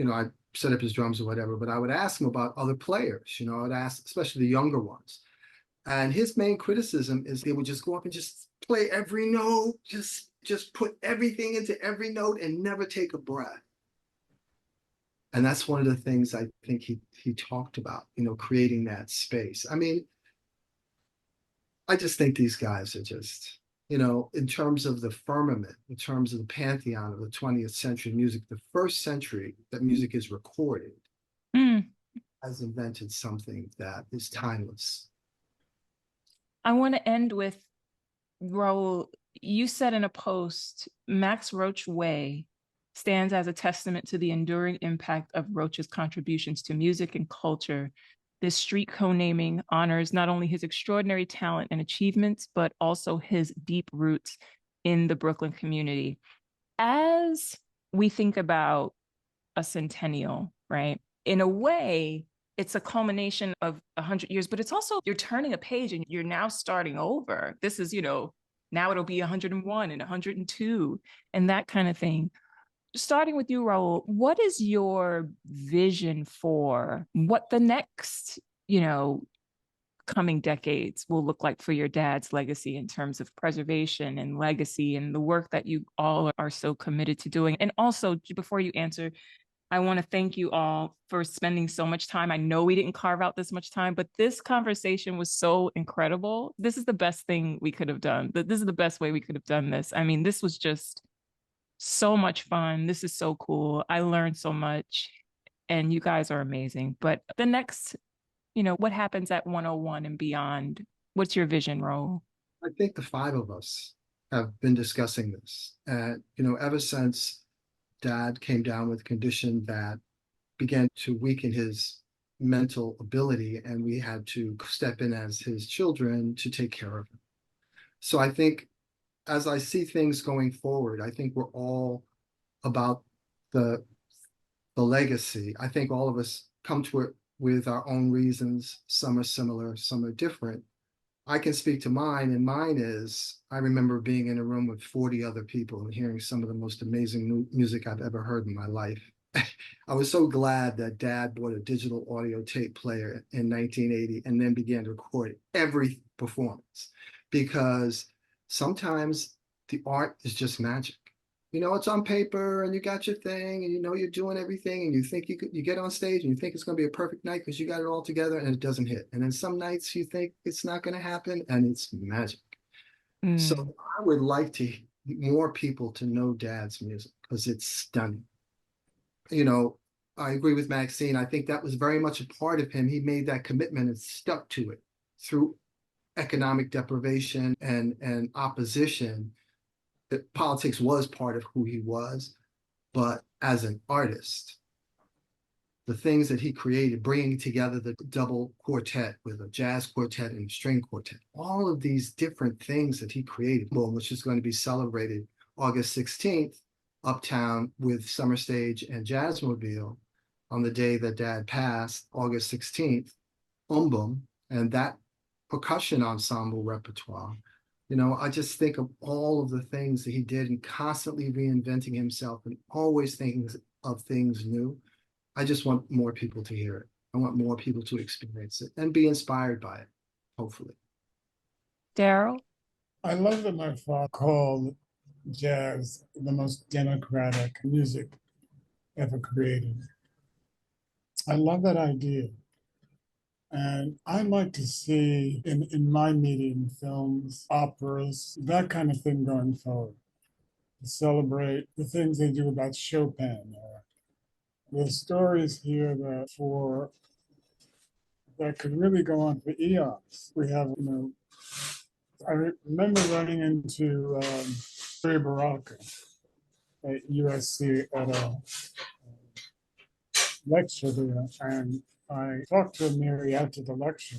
I'd set up his drums or whatever, but I would ask him about other players, I would ask, especially the younger ones. And his main criticism is they would just go up and just play every note, just put everything into every note and never take a breath. And that's one of the things I think he talked about, creating that space. I mean, I just think these guys are just, in terms of the firmament, in terms of the pantheon of the 20th century music, the first century that music is recorded has invented something that is timeless. I want to end with, Raul, you said in a post, Max Roach Way stands as a testament to the enduring impact of Roach's contributions to music and culture. This street co-naming honors not only his extraordinary talent and achievements, but also his deep roots in the Brooklyn community. As we think about a centennial, right? In a way, it's a culmination of 100 years, but it's also, you're turning a page and you're now starting over. This is, now it'll be 101 and 102 and that kind of thing. Starting with you, Raul, what is your vision for what the next, coming decades will look like for your dad's legacy in terms of preservation and legacy and the work that you all are so committed to doing? And also, before you answer, I want to thank you all for spending so much time. I know we didn't carve out this much time, but this conversation was so incredible. This is the best thing we could have done. This is the best way we could have done this. I mean, this was just so much fun. This is so cool. I learned so much and you guys are amazing. But the next, what happens at 101 and beyond? What's your vision, Raul? I think the five of us have been discussing this. And, ever since Dad came down with a condition that began to weaken his mental ability, and we had to step in as his children to take care of him. So I think as I see things going forward, I think we're all about the legacy. I think all of us come to it with our own reasons. Some are similar, some are different. I can speak to mine, and mine is, I remember being in a room with 40 other people and hearing some of the most amazing music I've ever heard in my life. I was so glad that Dad bought a digital audio tape player in 1980 and then began to record every performance, because sometimes the art is just magic. It's on paper and you got your thing and you're doing everything and you think you get on stage and you think it's going to be a perfect night because you got it all together and it doesn't hit. And then some nights you think it's not going to happen and it's magic. So I would like to more people to know Dad's music because it's stunning. I agree with Maxine. I think that was very much a part of him. He made that commitment and stuck to it through economic deprivation and opposition. That politics was part of who he was, but as an artist, the things that he created, bringing together the double quartet with a jazz quartet and a string quartet, all of these different things that he created, which is going to be celebrated August 16th, uptown with Summer Stage and Jazzmobile on the day that Dad passed, August 16th, and that percussion ensemble repertoire. I just think of all of the things that he did and constantly reinventing himself and always thinking of things new. I just want more people to hear it. I want more people to experience it and be inspired by it, hopefully. Daryl? I love that my father called jazz the most democratic music ever created. I love that idea. And I like to see in my medium, films, operas, that kind of thing going forward. To celebrate the things they do about Chopin. The stories here that could really go on for eons. We have, I remember running into Ray Baraka at USC at a lecture there, and I talked to Amiri after the lecture,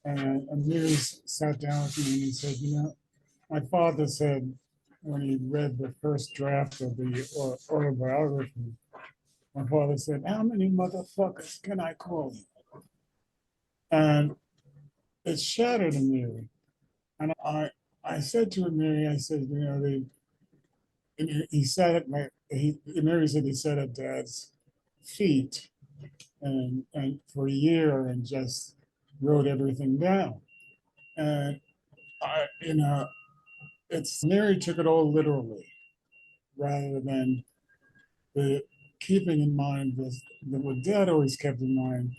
and Amiri sat down with me and he said, my father said when he read the first draft of the autobiography, my father said, how many motherfuckers can I call you? And it shattered Amiri. And I said to Amiri, I said, he sat at Amiri said he sat at Dad's feet and for a year and just wrote everything down. And Mary took it all literally rather than the keeping in mind what Dad always kept in mind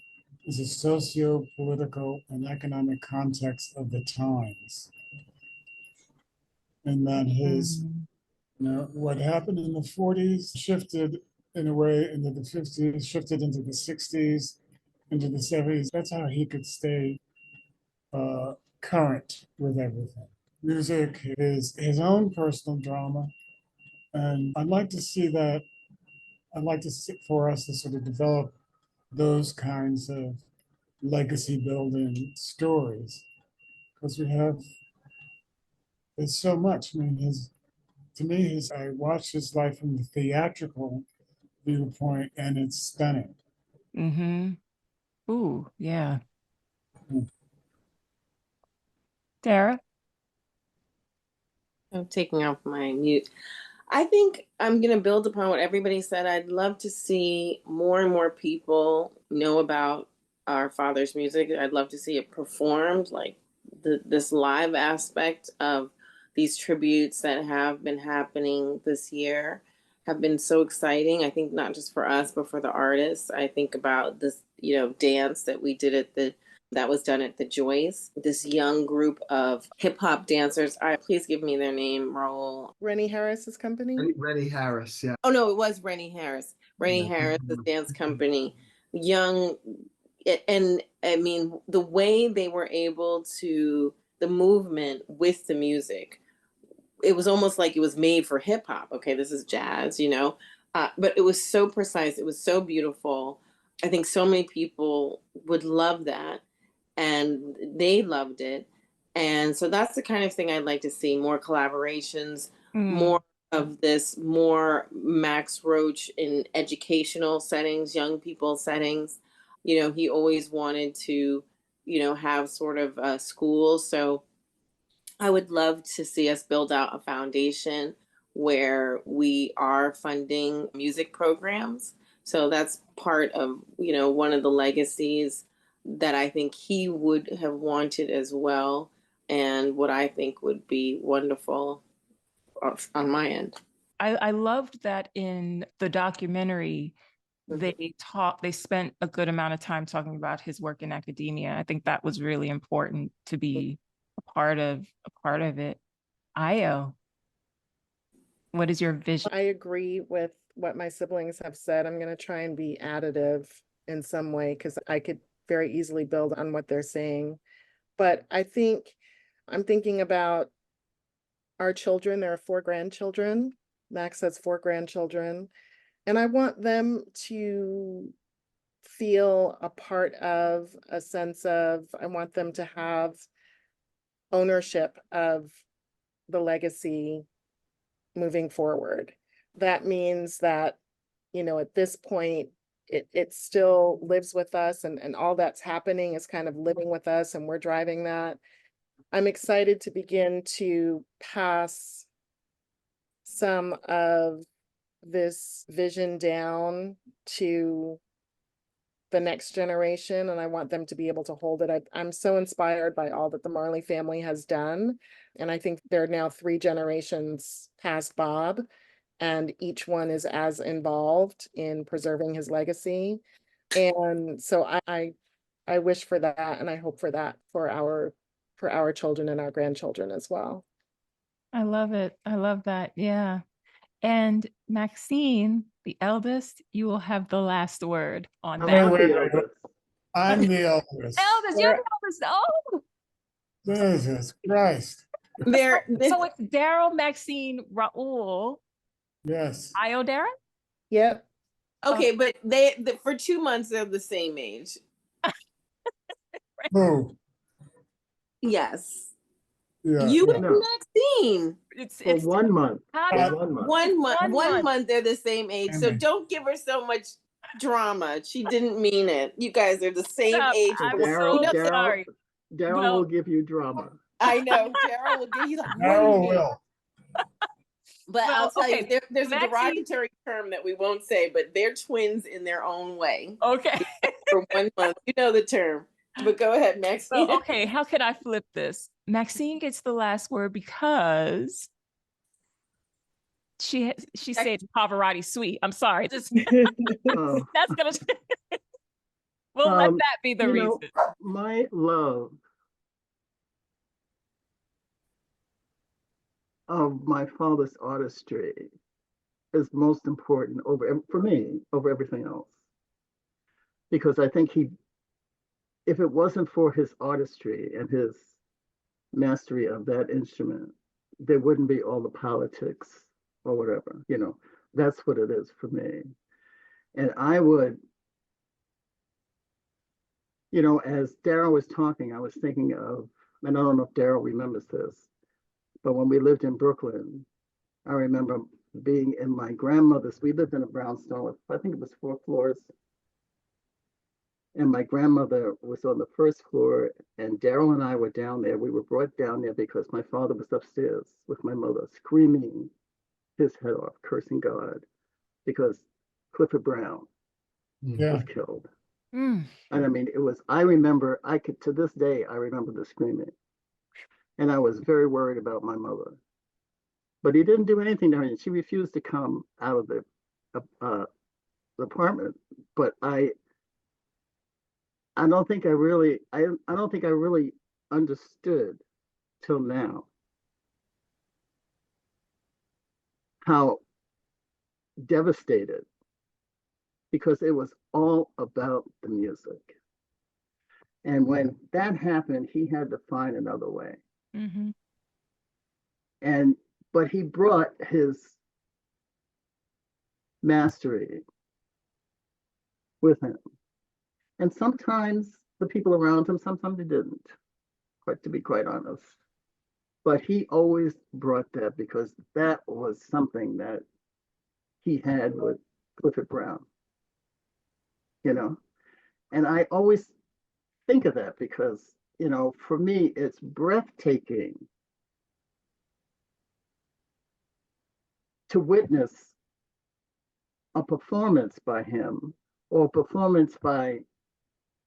is the socio-political and economic context of the times. And that what happened in the 40s shifted in a way into the 50s, shifted into the 60s, into the 70s. That's how he could stay current with everything. Music is his own personal drama. And I'd like to see that. I'd like for us to sort of develop those kinds of legacy building stories. Because there's so much. I mean, I watched his life from the theatrical viewpoint and it's stunning. Mm-hmm. Ooh, yeah. Mm. Dara? I'm taking off my mute. I think I'm going to build upon what everybody said. I'd love to see more and more people know about our father's music. I'd love to see it performed, like this live aspect of these tributes that have been happening this year have been so exciting. I think not just for us, but for the artists. I think about this, dance that we did that was done at the Joyce. This young group of hip hop dancers. Please give me their name, Raul. Rennie Harris's company. Rennie Harris, yeah. Oh no, it was Rennie Harris. Rennie Harris, the dance company. Young, and I mean the way they were able to the movement with the music. It was almost like it was made for hip hop. Okay, this is jazz, but it was so precise. It was so beautiful. I think so many people would love that, and they loved it. And so that's the kind of thing I'd like to see: more collaborations, more of this, more Max Roach in educational settings, young people settings. He always wanted to, have sort of a school. So I would love to see us build out a foundation where we are funding music programs. So that's part of, one of the legacies that I think he would have wanted as well, and what I think would be wonderful on my end. I loved that in the documentary, they spent a good amount of time talking about his work in academia. I think that was really important to be a part of it. Io, what is your vision? I agree with what my siblings have said. I'm going to try and be additive in some way because I could very easily build on what they're saying. But I'm thinking about our children. There are 4 grandchildren. Max has 4 grandchildren. And I want them to feel a part of, a sense of, I want them to have ownership of the legacy moving forward. That means that, at this point, it still lives with us, and all that's happening is kind of living with us, and we're driving that. I'm excited to begin to pass some of this vision down to the next generation, and I want them to be able to hold it. I'm so inspired by all that the Marley family has done, and I think there are now 3 generations past Bob, and each one is as involved in preserving his legacy. And so I wish for that, and I hope for that for our children and our grandchildren as well. I love it. I love that. Yeah. And Maxine, the eldest, you will have the last word on I'm that. not Wait, the wait, eldest. I'm the eldest. Eldest, you're the eldest. Oh, Jesus Christ. so it's Daryl, Maxine, Raul, Yes. Io, Darren? Yep. Okay, but for 2 months they're the same age. Who? Yes. Yeah. You yeah. and No, Maxine. for 1 month. how For does 1 month. 1 month. One One month. month they're the same age. So Amen. don't give her so much drama. She didn't mean it. You guys are the same Stop. age. I'm Daryl, so sorry. Daryl Well- will give you drama. I know. Daryl will give you like, what do Daryl you mean? will. But Well, I'll tell okay, you, there's a Maxine- derogatory term that we won't say, but they're twins in their own way. Okay. For 1 month, you know the term. But go ahead, Maxine. So, okay, how can I flip this? Maxine gets the last word because she said Pavarotti sweet. I'm sorry. Just Oh, that's gonna we'll let Um, that be the you reason. know, my love of my father's artistry is most important for me over everything else. Because I think if it wasn't for his artistry and his mastery of that instrument, there wouldn't be all the politics or whatever. That's what it is for me. And I would, as Daryl was talking, I was thinking of, and I don't know if Daryl remembers this, but when we lived in Brooklyn, I remember being in my grandmother's, we lived in a brownstone with, I think it was 4 floors. and my grandmother was on the first floor, and Daryl and I were down there. We were brought down there because my father was upstairs with my mother, screaming his head off, cursing God, because Clifford Brown Yeah. was killed. Mm. And I mean, I remember, to this day, I remember the screaming. And I was very worried about my mother. But he didn't do anything to her. And she refused to come out of the apartment. But I don't think I really understood till now how devastated, because it was all about the music. And when that happened, he had to find another way. Mm-hmm. But he brought his mastery with him. And sometimes the people around him, sometimes they didn't, to be quite honest. But he always brought that, because that was something that he had with Clifford Brown, And I always think of that because, for me, it's breathtaking to witness a performance by him, or a performance by,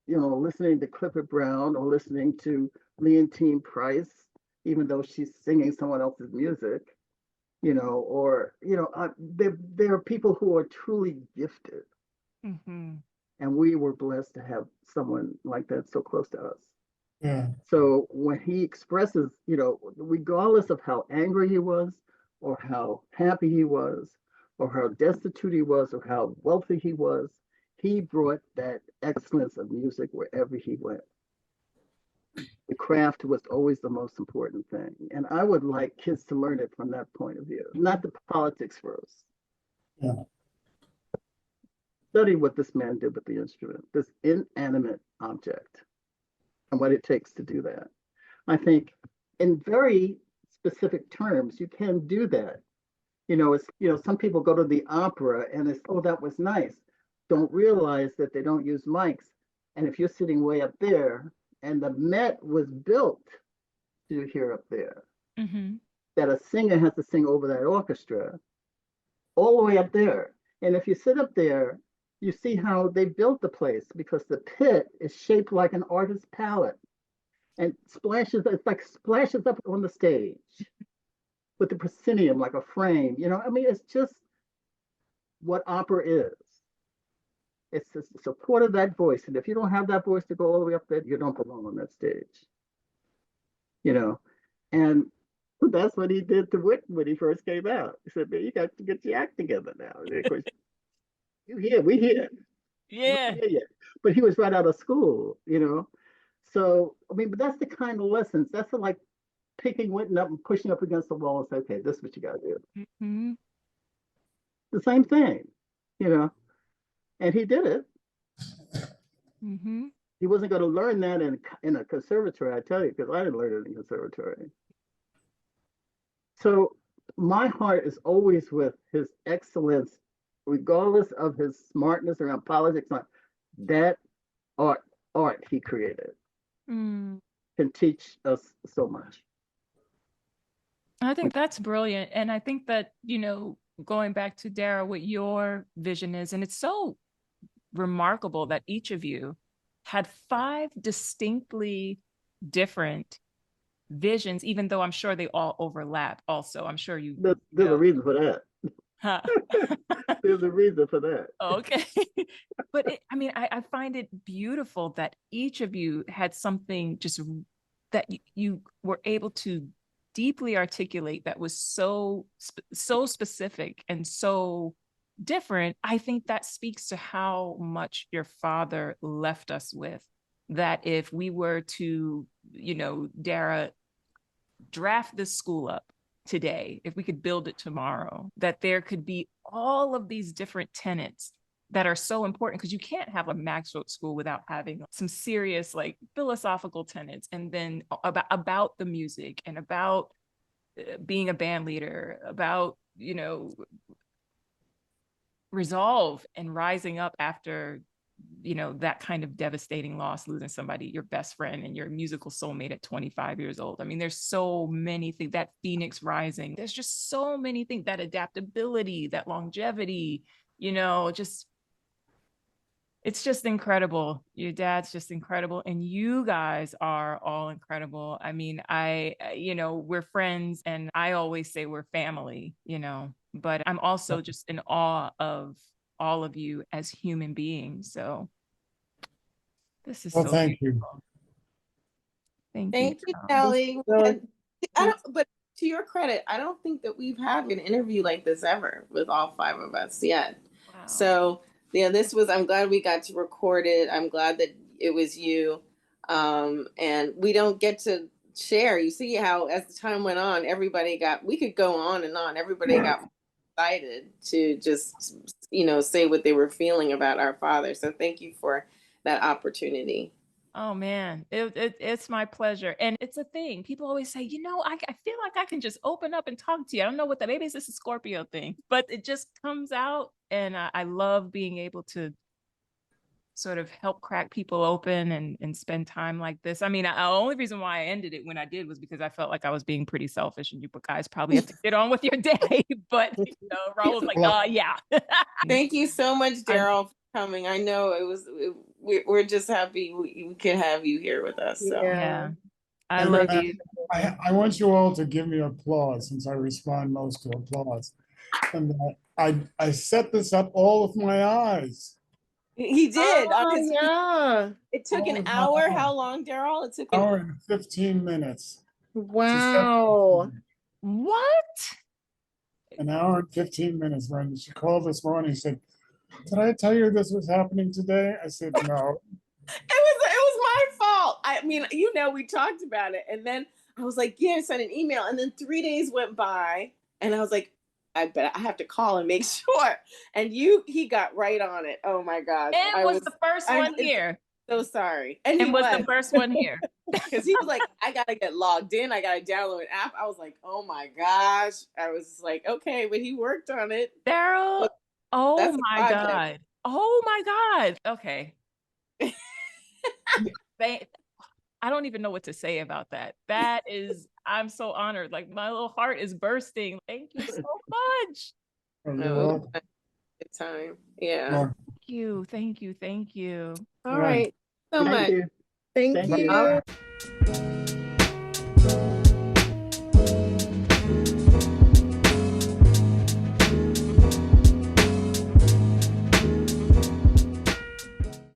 listening to Clifford Brown, or listening to Leontine Price, even though she's singing someone else's music, there are people who are truly gifted. Mm-hmm. And we were blessed to have someone like that so close to us. Yeah. So when he expresses, regardless of how angry he was, or how happy he was, or how destitute he was, or how wealthy he was, he brought that excellence of music wherever he went. The craft was always the most important thing. And I would like kids to learn it from that point of view, not the politics first. Yeah. Study what this man did with the instrument, this inanimate object, and what it takes to do that. I think in very specific terms, you can do that. Some people go to the opera and it's, oh, that was nice. Don't realize that they don't use mics. And if you're sitting way up there, and the Met was built to hear up there, Mm-hmm. that a singer has to sing over that orchestra all the way up there. And if you sit up there, you see how they built the place, because the pit is shaped like an artist's palette, and splashes up on the stage with the proscenium like a frame. It's just what opera is. It's the support of that voice. And if you don't have that voice to go all the way up there, you don't belong on that stage. And that's what he did to Whitney when he first came out. He said, man, you got to get your act together now. And of course, we here. Yeah. But he was right out of school, So, but that's the kind of lessons. That's like picking Whitney up and pushing up against the wall and say, okay, this is what you got to do. Mm-hmm. The same thing, And he did it. Mm-hmm. He wasn't going to learn that in a conservatory, I tell you, because I didn't learn it in conservatory. So my heart is always with his excellence, regardless of his smartness around politics. That art he created can teach us so much. I think that's brilliant. And I think that, going back to Dara, what your vision is, and it's so remarkable that each of you had 5 distinctly different visions, even though I'm sure they all overlap also. I'm sure you There's a reason for that. Huh. There's a reason for that. Okay. But I find it beautiful that each of you had something just that you were able to deeply articulate that was so specific and so different. I think that speaks to how much your father left us with, that if we were to, Dara, draft this school up today, if we could build it tomorrow, that there could be all of these different tenets that are so important, because you can't have a Max Roach school without having some serious philosophical tenets, and then about the music, and about being a band leader, about resolve and rising up after you know, that kind of devastating loss, losing somebody, your best friend and your musical soulmate at 25 years old. I mean, there's so many things, that Phoenix rising, there's just so many things, that adaptability, that longevity, you know, just, it's just incredible. Your dad's just incredible. And you guys are all incredible. I mean, you know, we're friends and I always say we're family, you know, but I'm also just in awe of all of you as human beings. So this is Well, so thank you. beautiful. Thank Thank you, Daryl. Kelly. Really- And I don't, but to your credit, I don't think that we've had an interview like this ever with all 5 of us yet. Wow. So yeah, I'm glad we got to record it. I'm glad that it was you. And we don't get to share. You see how as the time went on, we could go on and on. Everybody got excited to just, you know, say what they were feeling about our father. So thank you for that opportunity. Oh man, it's my pleasure. And it's a thing. People always say, you know, I feel like I can just open up and talk to you. I don't know what that, maybe it's just a Scorpio thing, but it just comes out. And I love being able to sort of help crack people open and spend time like this. I mean, the only reason why I ended it when I did was because I felt like I was being pretty selfish and you guys probably have to get on with your day. But, you know, Raul was like, yeah. Thank you so much, Daryl, for coming. I know we're just happy we can have you here with us. So. Yeah. I And love then you. I want you all to give me applause since I respond most to applause. And I set this up all with my eyes. He did. Oh, yeah. It took All an with my hour. eyes. How long, Daryl? It took An an hour and 15 minutes. Wow. What? An hour and 15 minutes. When she called this morning, she said, "Did I tell you this was happening today?" I said, "No." It was my fault. I mean, you know, we talked about it, and then I was like, "Yeah," I sent an email, and then 3 days went by, and I was like, "I bet I have to call and make sure." And he got right on it. Oh my gosh! And was the first one here. So sorry, and he And was was the first one here. because he was like, "I gotta get logged in. I gotta download an app." I was like, "Oh my gosh!" I was like, "Okay," but he worked on it. Daryl, oh That's a my project. God. Oh my God. Okay. I don't even know what to say about that. I'm so honored. Like my little heart is bursting. Thank you so much. Oh, good time. Yeah. Well, Thank you. Thank you. Thank you. All Right. right. So Thank much. you. Thank Thank you. you. All right.